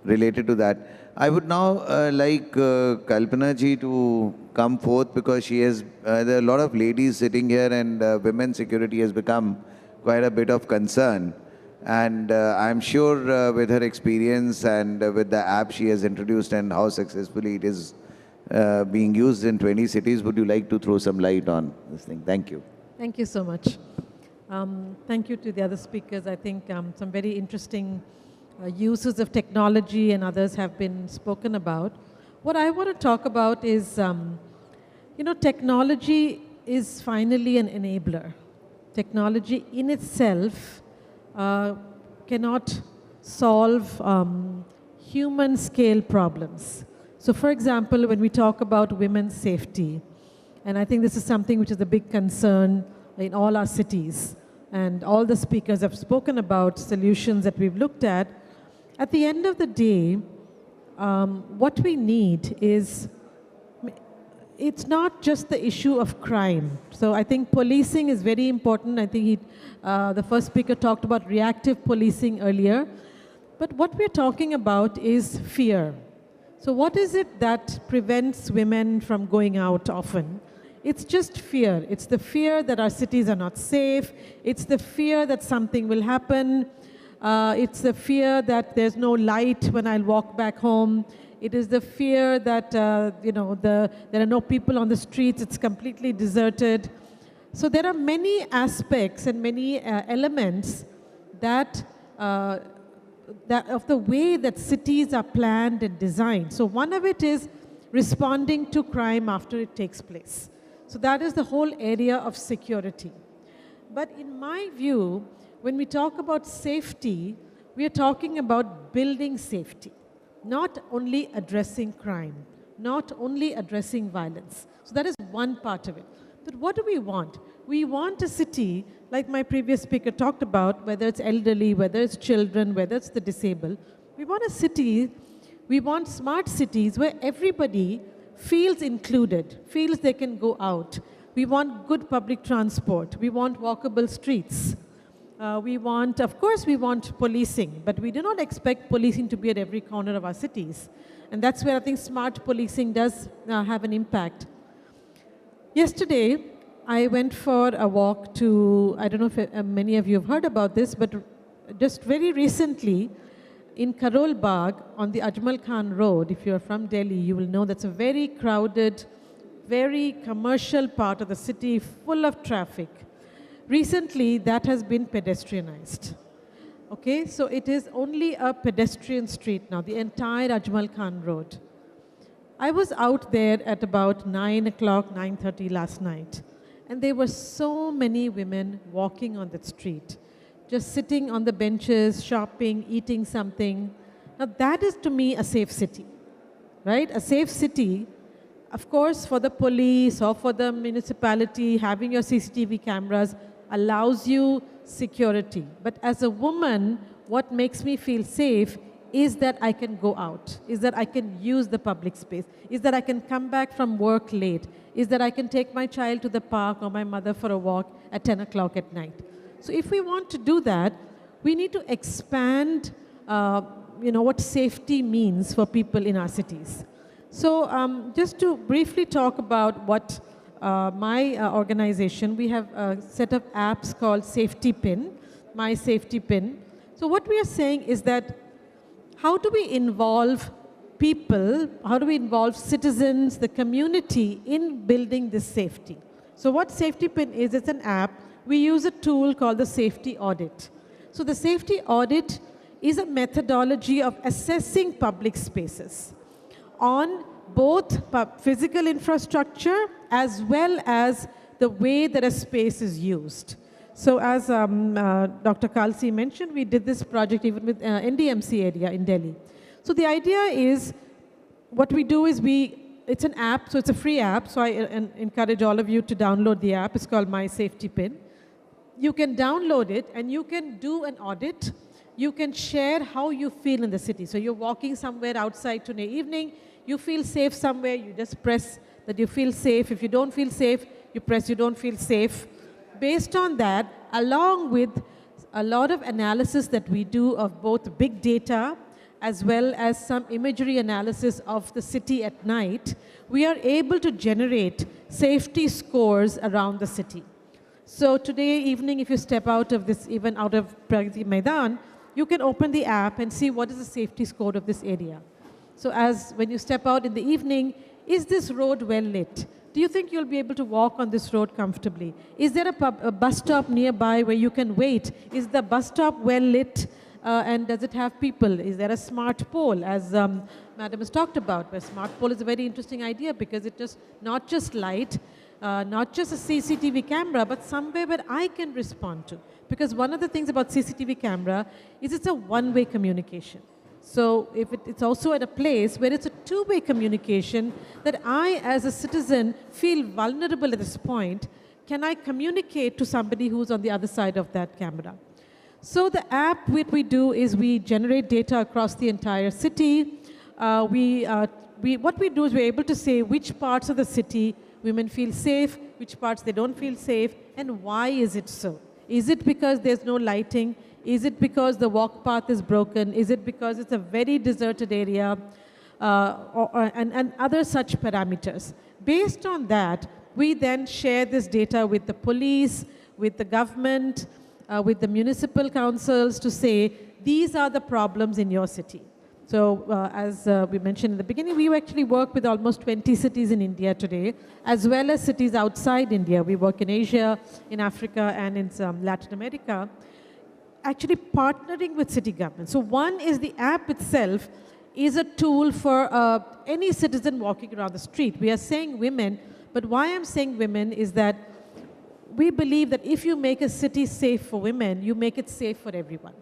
related to that. I would now like Kalpana ji to come forth, because she has, there are a lot of ladies sitting here, and women's security has become quite a bit of concern. And I'm sure with her experience and with the app she has introduced and how successfully it is being used in 20 cities, would you like to throw some light on this thing? Thank you. Thank you so much. Thank you to the other speakers. I think some very interesting uses of technology and others have been spoken about. What I want to talk about is, you know, technology is finally an enabler. Technology in itself cannot solve human scale problems. So for example, when we talk about women's safety, and I think this is something which is a big concern in all our cities, and all the speakers have spoken about solutions that we've looked at the end of the day, what we need is, it's not just the issue of crime. So I think policing is very important. I think the first speaker talked about reactive policing earlier. But what we're talking about is fear. So what is it that prevents women from going out often? It's just fear. It's the fear that our cities are not safe. It's the fear that something will happen. It's the fear that there's no light when I'll walk back home. It is the fear that you know, there are no people on the streets. It's completely deserted. So there are many aspects and many elements that of the way that cities are planned and designed. So one of it is responding to crime after it takes place. So that is the whole area of security. But in my view, when we talk about safety, we are talking about building safety, not only addressing crime, not only addressing violence. So that is one part of it. But what do we want? We want a city, like my previous speaker talked about, whether it's elderly, whether it's children, whether it's the disabled. We want a city, we want smart cities where everybody feels included, feels they can go out. We want good public transport. We want walkable streets. We want, of course, we want policing, but we do not expect policing to be at every corner of our cities. And that's where I think smart policing does have an impact. Yesterday, I went for a walk to, I don't know if many of you have heard about this, but just very recently in Karol Bagh on the Ajmal Khan Road, if you're from Delhi, you will know that's a very crowded, very commercial part of the city, full of traffic. Recently, that has been pedestrianized. Okay, so it is only a pedestrian street now, the entire Ajmal Khan Road. I was out there at about 9 o'clock, 9:30 last night. And there were so many women walking on that street, just sitting on the benches, shopping, eating something. Now that is to me a safe city, right? A safe city, of course, for the police or for the municipality, having your CCTV cameras allows you security. But as a woman, what makes me feel safe is that I can go out, is that I can use the public space, is that I can come back from work late, is that I can take my child to the park or my mother for a walk at 10 o'clock at night. So if we want to do that, we need to expand what safety means for people in our cities. So just to briefly talk about what my organization, we have a set of apps called Safetipin, My Safetipin. So what we are saying is that how do we involve people, how do we involve citizens, the community in building this safety? So what Safetipin is, it's an app. We use a tool called the safety audit. So the safety audit is a methodology of assessing public spaces on both physical infrastructure as well as the way that a space is used. So as Dr. Kalsi mentioned, we did this project even with Ndmc area in Delhi. So the idea is, what we do is it's an app, so it's a free app, so I encourage all of you to download the app. It's called My Safetipin. You can download it and you can do an audit. You can share how you feel in the city. So you're walking somewhere outside today evening, you feel safe somewhere, you just press that you feel safe. If you don't feel safe, you press you don't feel safe. Based on that, along with a lot of analysis that we do of both big data as well as some imagery analysis of the city at night, we are able to generate safety scores around the city. So today evening, if you step out of this, even out of Pragati Maidan, you can open the app and see what is the safety score of this area. So as when you step out in the evening, is this road well lit? Do you think you'll be able to walk on this road comfortably? Is there a bus stop nearby where you can wait? Is the bus stop well lit? And does it have people? Is there a smart pole, as Madam has talked about? A smart pole is a very interesting idea because it just not just light, not just a CCTV camera, but somewhere where I can respond to. Because one of the things about CCTV camera is it's a one-way communication. So if it's also at a place where it's a two-way communication, that I as a citizen feel vulnerable at this point, can I communicate to somebody who's on the other side of that camera? So the app, what we do is we generate data across the entire city. What we do is we're able to say which parts of the city women feel safe, which parts they don't feel safe, and why is it so? Is it because there's no lighting? Is it because the walk path is broken? Is it because it's a very deserted area? And other such parameters. Based on that, we then share this data with the police, with the government, with the municipal councils to say, these are the problems in your city. So as we mentioned in the beginning, we actually work with almost 20 cities in India today, as well as cities outside India. We work in Asia, in Africa, and in Latin America, actually partnering with city government. So one is the app itself is a tool for any citizen walking around the street. We are saying women, but why I'm saying women is that we believe that if you make a city safe for women, you make it safe for everyone.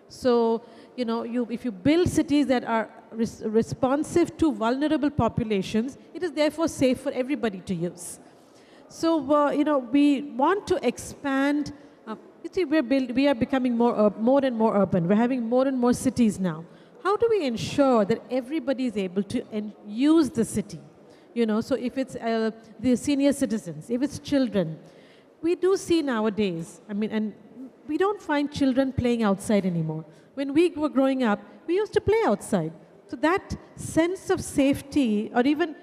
So, if you build cities that are responsive to vulnerable populations, it is therefore safe for everybody to use. So, we want to expand. You see, we are becoming more and more urban. We're having more and more cities now. How do we ensure that everybody is able to use the city? So if it's the senior citizens, if it's children, we do see nowadays, and we don't find children playing outside anymore. When we were growing up, we used to play outside. So that sense of safety, or even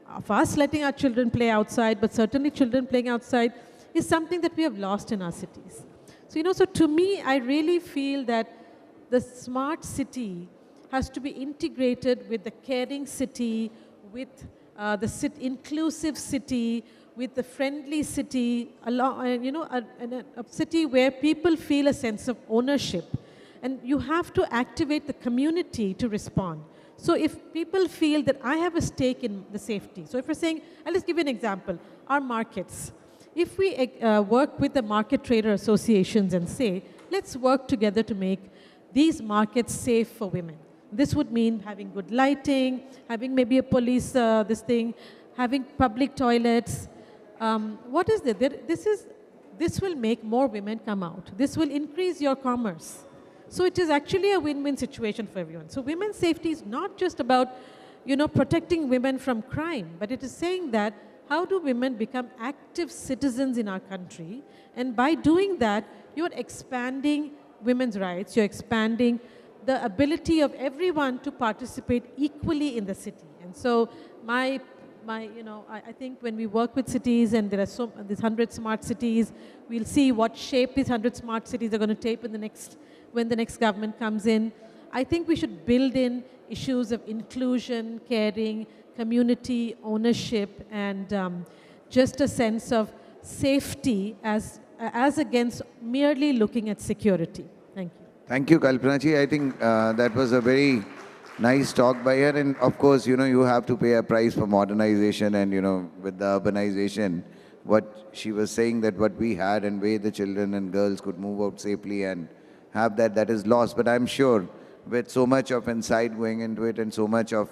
of us letting our children play outside, but certainly children playing outside, is something that we have lost in our cities. So, so to me, I really feel that the smart city has to be integrated with the caring city, with the inclusive city, with the friendly city, a city where people feel a sense of ownership. And you have to activate the community to respond. So if people feel that I have a stake in the safety, so if we're saying, I'll just give you an example, our markets. If we work with the market trader associations and say, let's work together to make these markets safe for women. This would mean having good lighting, having maybe a police, having public toilets. What is it? This will make more women come out. This will increase your commerce. So it is actually a win-win situation for everyone. So women's safety is not just about, protecting women from crime, but it is saying that how do women become active citizens in our country? And by doing that, you're expanding women's rights, you're expanding the ability of everyone to participate equally in the city. And so I think when we work with cities and there are these 100 smart cities, we'll see what shape these 100 smart cities are going to take when the next government comes in. I think we should build in issues of inclusion, caring, community ownership, and just a sense of safety as against merely looking at security. Thank you. Thank you, Kalpana ji. I think that was a very nice talk by her. And of course, you have to pay a price for modernization and, with the urbanization, what she was saying that what we had and way the children and girls could move out safely and have that is lost. But I'm sure with so much of insight going into it and so much of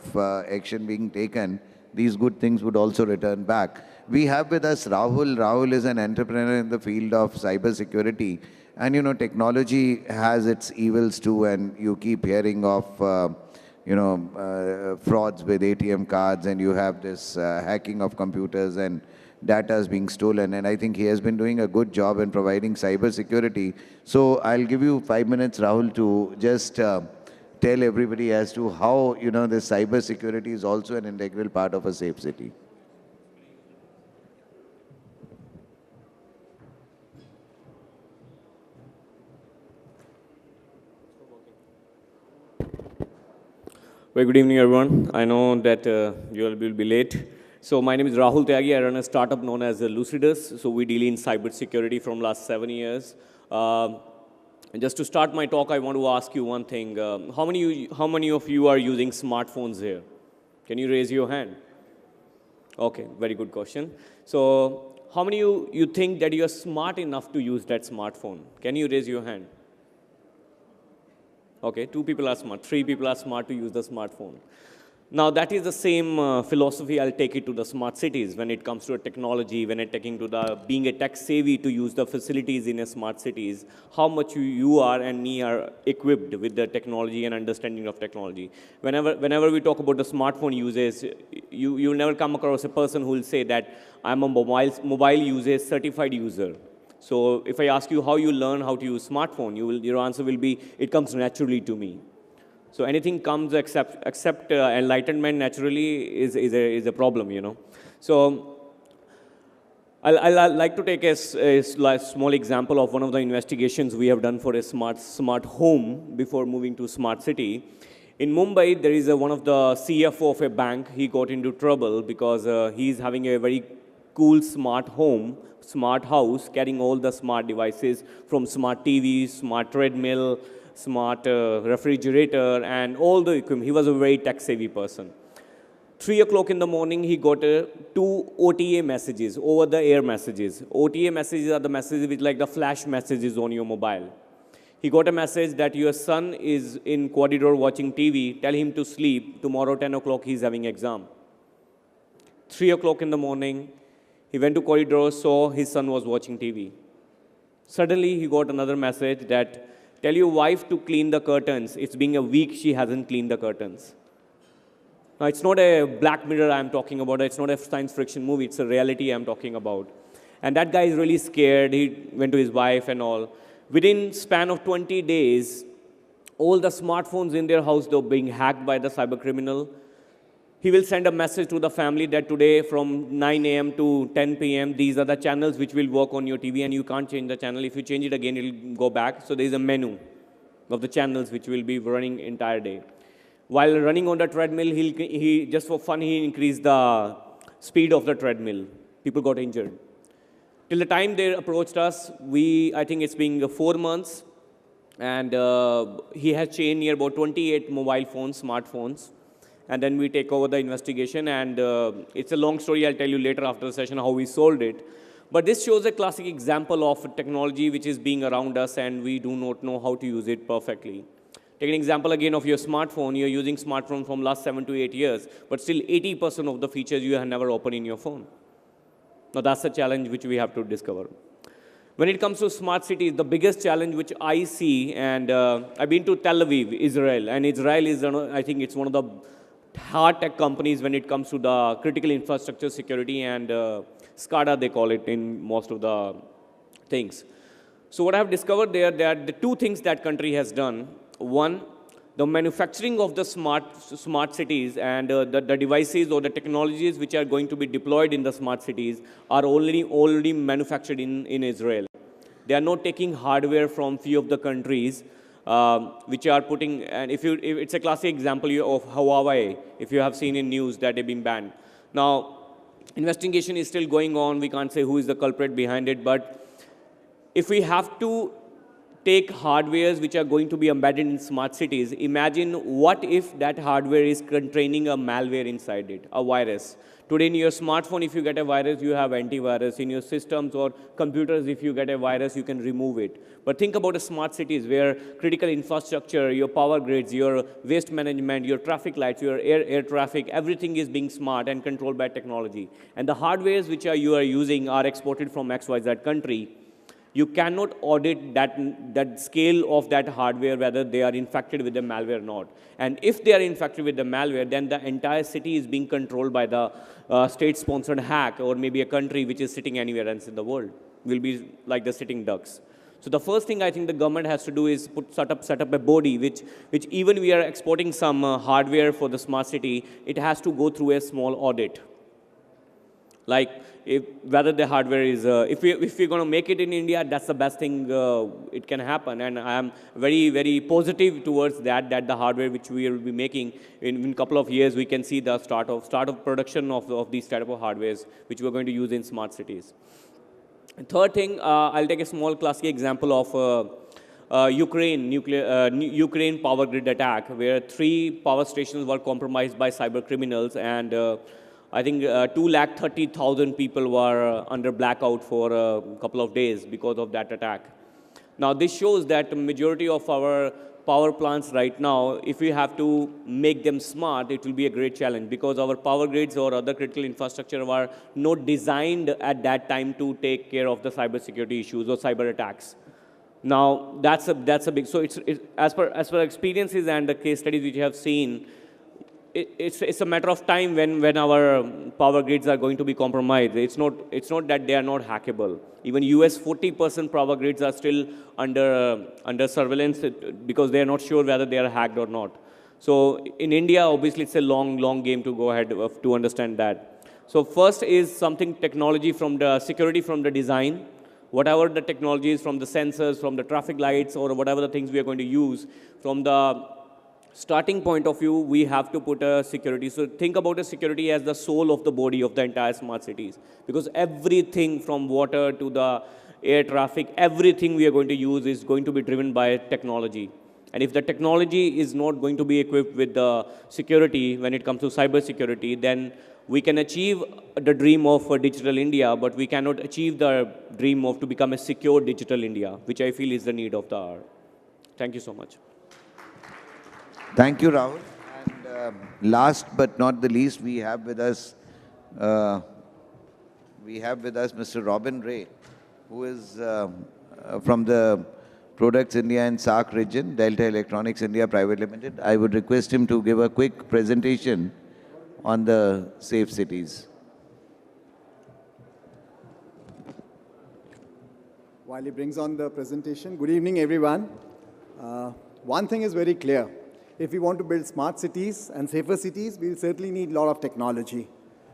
action being taken, these good things would also return back. We have with us Rahul. Rahul is an entrepreneur in the field of cyber security. And, technology has its evils too, and you keep hearing of, frauds with ATM cards, and you have this hacking of computers and data is being stolen. And I think he has been doing a good job in providing cyber security. So I'll give you 5 minutes, Rahul, to just tell everybody as to how, the cyber security is also an integral part of a safe city. Very good evening, everyone. I know that you all will be late. So my name is Rahul Tyagi. I run a startup known as Lucideus. So we deal in cybersecurity from last 7 years. And just to start my talk, I want to ask you one thing. How many of you are using smartphones here? Can you raise your hand? Okay, very good question. So how many of you think that you are smart enough to use that smartphone? Can you raise your hand? Okay, 2 people are smart, 3 people are smart to use the smartphone. Now that is the same philosophy I'll take it to the smart cities when it comes to technology, when it taking to the being a tech savvy to use the facilities in a smart cities, how much you are and me are equipped with the technology and understanding of technology. Whenever we talk about the smartphone uses, you'll never come across a person who will say that I'm a mobile user certified user. So if I ask you how you learn how to use smartphone, your answer will be, it comes naturally to me. So anything comes except enlightenment naturally is a problem, So I'll like to take a small example of one of the investigations we have done for a smart home before moving to smart city. In Mumbai, there is one of the CFO of a bank. He got into trouble because he's having a very cool smart home, smart house, carrying all the smart devices from smart TV, smart treadmill, smart refrigerator, and all the equipment. He was a very tech-savvy person. 3 o'clock in the morning, he got 2 OTA messages, over-the-air messages. OTA messages are the messages which like the flash messages on your mobile. He got a message that your son is in corridor watching TV. Tell him to sleep. Tomorrow, 10 o'clock, he's having exam. 3 o'clock in the morning, he went to corridor, saw his son was watching TV. Suddenly, he got another message that, tell your wife to clean the curtains. It's been a week she hasn't cleaned the curtains. Now, it's not a Black Mirror I'm talking about. It's not a science fiction movie. It's a reality I'm talking about. And that guy is really scared. He went to his wife and all. Within span of 20 days, all the smartphones in their house, they're being hacked by the cyber criminal. He will send a message to the family that today from 9 a.m. to 10 p.m., these are the channels which will work on your TV and you can't change the channel. If you change it again, it'll go back. So there's a menu of the channels which will be running entire day. While running on the treadmill, he just for fun, he increased the speed of the treadmill. People got injured. Till the time they approached us, I think it's been 4 months, and he has changed near about 28 mobile phones, smartphones. And then we take over the investigation, and it's a long story. I'll tell you later after the session how we solved it. But this shows a classic example of technology which is being around us, and we do not know how to use it perfectly. Take an example again of your smartphone. You're using smartphone from last 7 to 8 years, but still 80% of the features you have never opened in your phone. Now that's a challenge which we have to discover. When it comes to smart cities, the biggest challenge which I see, and I've been to Tel Aviv, Israel, and Israel is, I think it's one of the hard tech companies when it comes to the critical infrastructure security, and SCADA they call it in most of the things. So what I've discovered there, that the two things that country has done. One, the manufacturing of the smart cities and the devices or the technologies which are going to be deployed in the smart cities are already manufactured in Israel. They are not taking hardware from few of the countries which are putting, and if it's a classic example of Huawei, if you have seen in news that they've been banned. Now, investigation is still going on. We can't say who is the culprit behind it, but if we have to take hardwares which are going to be embedded in smart cities, imagine what if that hardware is containing a malware inside it, a virus. Today in your smartphone, if you get a virus, you have antivirus. In your systems or computers, if you get a virus, you can remove it. But think about the smart cities where critical infrastructure, your power grids, your waste management, your traffic lights, your air traffic, everything is being smart and controlled by technology. And the hardwares which you are using are exported from XYZ country. You cannot audit that scale of that hardware, whether they are infected with the malware or not. And if they are infected with the malware, then the entire city is being controlled by the state-sponsored hack, or maybe a country which is sitting anywhere else in the world. Will be like the sitting ducks. So the first thing I think the government has to do is set up a body which even we are exporting some hardware for the smart city, it has to go through a small audit. Like whether the hardware is, if we're going to make it in India, that's the best thing it can happen. And I am very, very positive towards that the hardware which we will be making in a couple of years, we can see the start of production of these type of hardwares which we're going to use in smart cities. And third thing, I'll take a small classic example of Ukraine power grid attack, where 3 power stations were compromised by cyber criminals, and I think 230,000 people were under blackout for a couple of days because of that attack. Now, this shows that the majority of our power plants right now, if we have to make them smart, it will be a great challenge, because our power grids or other critical infrastructure were not designed at that time to take care of the cybersecurity issues or cyber attacks. Now, that's a big, so it's as per experiences and the case studies which you have seen, it's a matter of time when our power grids are going to be compromised. It's not that they are not hackable. Even US 40% power grids are still under surveillance because they are not sure whether they are hacked or not. So in India, obviously, it's a long game to go ahead to understand that. So first is something technology from the security from the design. Whatever the technologies from the sensors, from the traffic lights, or whatever the things we are going to use, from the starting point of view, we have to put a security. So think about a security as the soul of the body of the entire smart cities. Because everything from water to the air traffic, everything we are going to use is going to be driven by technology. And if the technology is not going to be equipped with the security when it comes to cyber security, then we can achieve the dream of a digital India, but we cannot achieve the dream of to become a secure digital India, which I feel is the need of the hour. Thank you so much. Thank you, Rahul. And last but not the least, we have with us Mr. Robin Ray, who is from the Products India and SAARC region, Delta Electronics India Private Limited. I would request him to give a quick presentation on the safe cities. While he brings on the presentation, good evening, everyone. One thing is very clear. If we want to build smart cities and safer cities, we'll certainly need a lot of technology,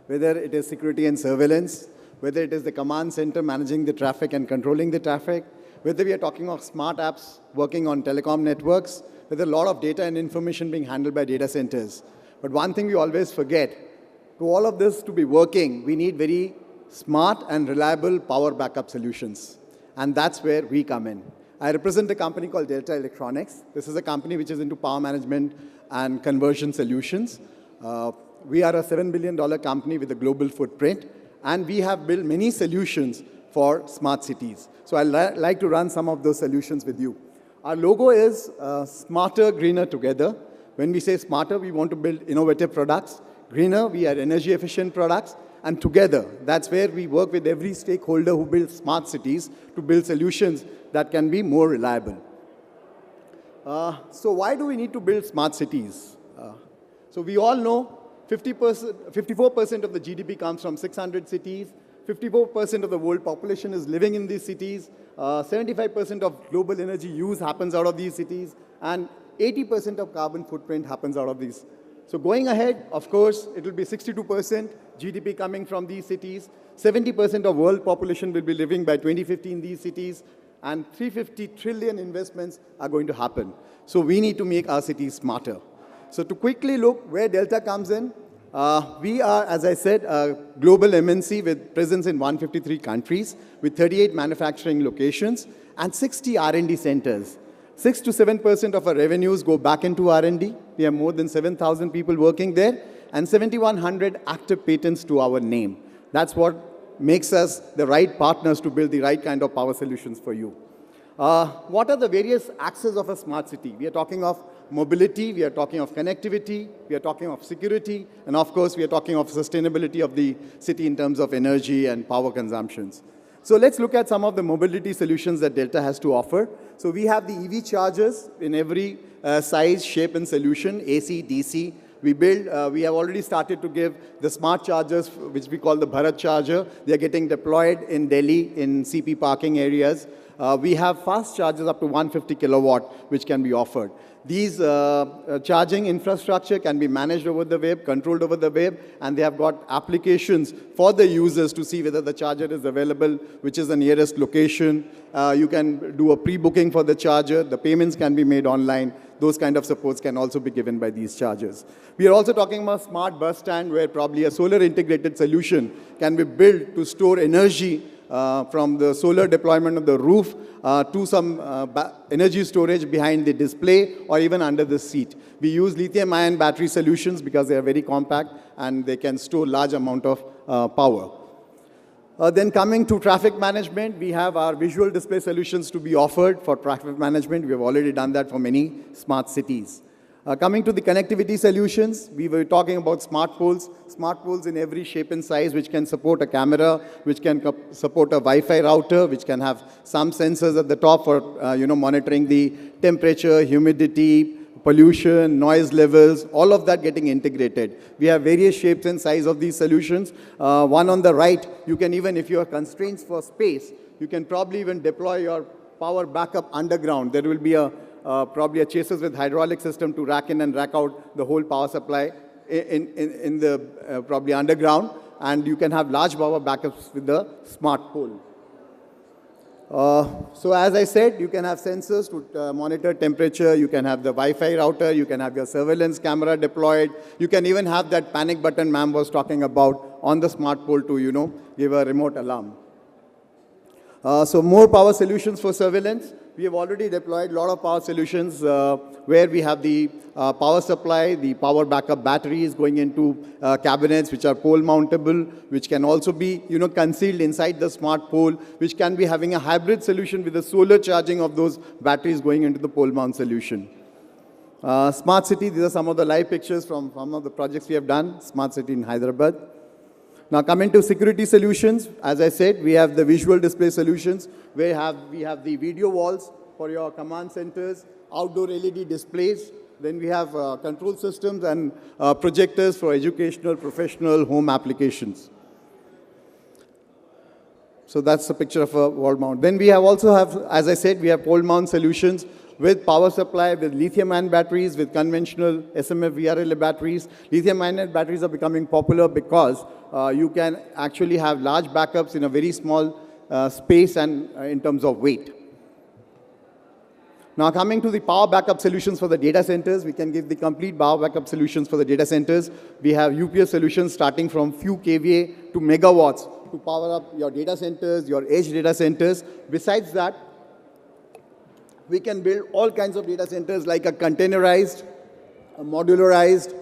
whether it is security and surveillance, whether it is the command center managing the traffic and controlling the traffic, whether we are talking of smart apps working on telecom networks, whether a lot of data and information being handled by data centers. But one thing we always forget, to all of this to be working, we need very smart and reliable power backup solutions. And that's where we come in. I represent a company called Delta Electronics. This is a company which is into power management and conversion solutions. We are a $7 billion company with a global footprint, and we have built many solutions for smart cities. So I'd like to run some of those solutions with you. Our logo is smarter, greener together. When we say smarter, we want to build innovative products. Greener, we are energy efficient products. And together, that's where we work with every stakeholder who builds smart cities to build solutions that can be more reliable. So why do we need to build smart cities? So we all know 54% of the GDP comes from 600 cities. 54% of the world population is living in these cities. 75% of global energy use happens out of these cities. And 80% of carbon footprint happens out of these. So going ahead, of course, it will be 62% GDP coming from these cities. 70% of world population will be living by 2050 in these cities. And 350 trillion investments are going to happen. So we need to make our cities smarter. So to quickly look where Delta comes in, we are, as I said, a global MNC with presence in 153 countries, with 38 manufacturing locations and 60 R&D centers. 6 to 7% of our revenues go back into R&D. We have more than 7,000 people working there and 7,100 active patents to our name. That's what makes us the right partners to build the right kind of power solutions for you. What are the various axes of a smart city? We are talking of mobility, we are talking of connectivity, we are talking of security, and of course, we are talking of sustainability of the city in terms of energy and power consumptions. So let's look at some of the mobility solutions that Delta has to offer. So we have the EV chargers in every size, shape, and solution, AC, DC. We have already started to give the smart chargers, which we call the Bharat charger. They are getting deployed in Delhi in CP parking areas. We have fast chargers up to 150 kilowatt, which can be offered. These charging infrastructure can be managed over the web, controlled over the web, and they have got applications for the users to see whether the charger is available, which is the nearest location. You can do a pre-booking for the charger. The payments can be made online. Those kind of supports can also be given by these chargers. We are also talking about smart bus stand, where probably a solar integrated solution can be built to store energy from the solar deployment of the roof to some energy storage behind the display or even under the seat. We use lithium-ion battery solutions because they are very compact and they can store large amount of power. Then coming to traffic management, we have our visual display solutions to be offered for traffic management. We have already done that for many smart cities. Coming to the connectivity solutions, we were talking about smart poles in every shape and size, which can support a camera, which can support a Wi-Fi router, which can have some sensors at the top for monitoring the temperature, humidity, pollution, noise levels, all of that getting integrated. We have various shapes and size of these solutions. One on the right, you can even, if you have constraints for space, you can probably even deploy your power backup underground. There will be probably a chassis with hydraulic system to rack in and rack out the whole power supply in the probably underground, and you can have large power backups with the smart pole. So as I said, you can have sensors to monitor temperature, you can have the Wi-Fi router, you can have your surveillance camera deployed, you can even have that panic button ma'am was talking about on the smart pole to, give a remote alarm. So more power solutions for surveillance. We have already deployed a lot of power solutions where we have the power supply, the power backup batteries going into cabinets which are pole mountable, which can also be concealed inside the smart pole, which can be having a hybrid solution with the solar charging of those batteries going into the pole mount solution. Smart city, these are some of the live pictures from some of the projects we have done. Smart city in Hyderabad. Now coming to security solutions, as I said, we have the visual display solutions where we have the video walls for your command centers, outdoor LED displays. Then we have control systems and projectors for educational, professional, home applications. So that's a picture of a wall mount. Then we also have, as I said, we have pole mount solutions with power supply, with lithium-ion batteries, with conventional SMF VRLA batteries. Lithium-ion batteries are becoming popular because you can actually have large backups in a very small space and in terms of weight. Now coming to the power backup solutions for the data centers, we can give the complete power backup solutions for the data centers. We have UPS solutions starting from few kVA to megawatts to power up your data centers, your edge data centers. Besides that, we can build all kinds of data centers like a containerized, a modularized.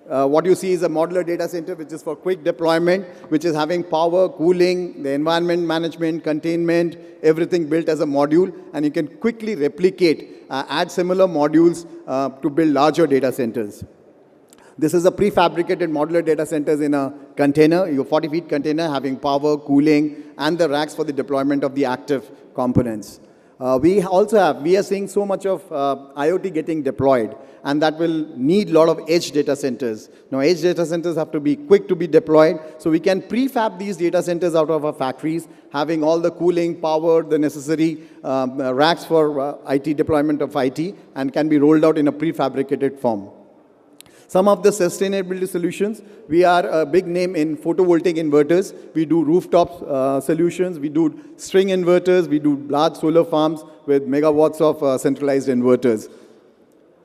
What you see is a modular data center, which is for quick deployment, which is having power, cooling, the environment management, containment, everything built as a module. And you can quickly replicate, add similar modules to build larger data centers. This is a prefabricated modular data centers in a container, your 40 feet container having power, cooling, and the racks for the deployment of the active components. We are seeing so much of IoT getting deployed, and that will need a lot of edge data centers. Now, edge data centers have to be quick to be deployed, so we can prefab these data centers out of our factories, having all the cooling, power, the necessary racks for IT deployment of IT, and can be rolled out in a prefabricated form. Some of the sustainability solutions, we are a big name in photovoltaic inverters. We do rooftop solutions, we do string inverters, we do large solar farms with megawatts of centralized inverters.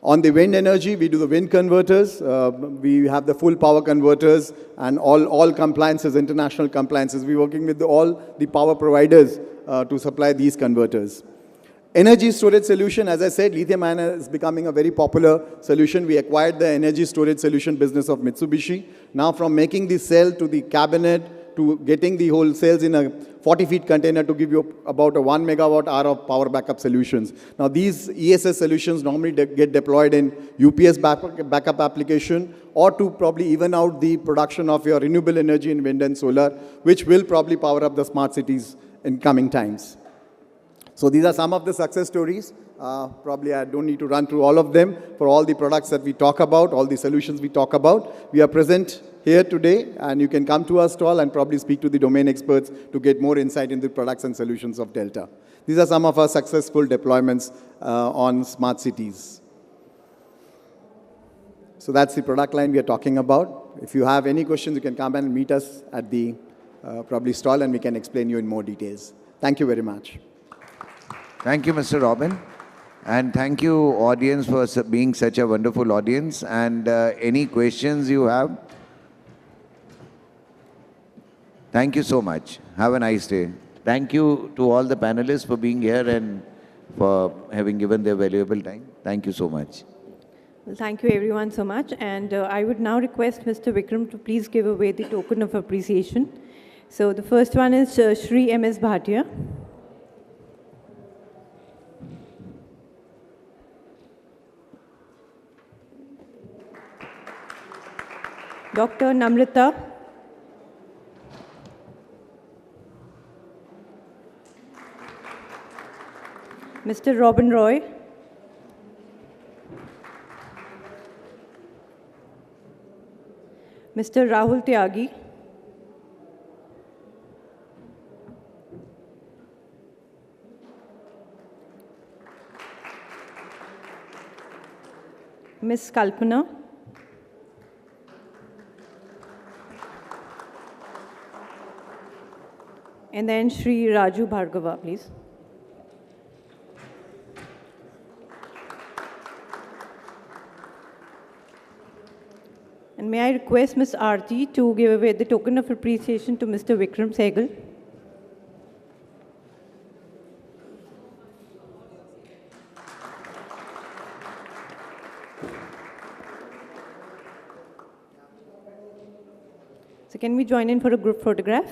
On the wind energy, we do the wind converters. We have the full power converters and all compliances, international compliances. We're working with all the power providers to supply these converters. Energy storage solution, as I said, lithium-ion is becoming a very popular solution. We acquired the energy storage solution business of Mitsubishi. Now from making the cell to the cabinet to getting the whole cells in a 40 feet container to give you about a 1 megawatt hour of power backup solutions. Now these ESS solutions normally get deployed in UPS backup application or to probably even out the production of your renewable energy in wind and solar, which will probably power up the smart cities in coming times. So these are some of the success stories. Probably I don't need to run through all of them for all the products that we talk about, all the solutions we talk about. We are present here today, and you can come to our stall and probably speak to the domain experts to get more insight into the products and solutions of Delta. These are some of our successful deployments on smart cities. So that's the product line we are talking about. If you have any questions, you can come and meet us at the probably stall, and we can explain you in more details. Thank you very much. Thank you, Mr. Robin. And thank you, audience, for being such a wonderful audience. And any questions you have? Thank you so much. Have a nice day. Thank you to all the panelists for being here and for having given their valuable time. Thank you so much. Well, thank you everyone so much. And I would now request Mr. Vikram to please give away the token of appreciation. So the first one is Shri M.S. Bhatia. Dr. Namrita. Mr. Robin Roy. Mr. Rahul Tyagi. Ms. Kalpana. And then Shri Raju Bhargava, please. And may I request Ms. Aarti to give away the token of appreciation to Mr. Vikram Sahgal. So can we join in for a group photograph?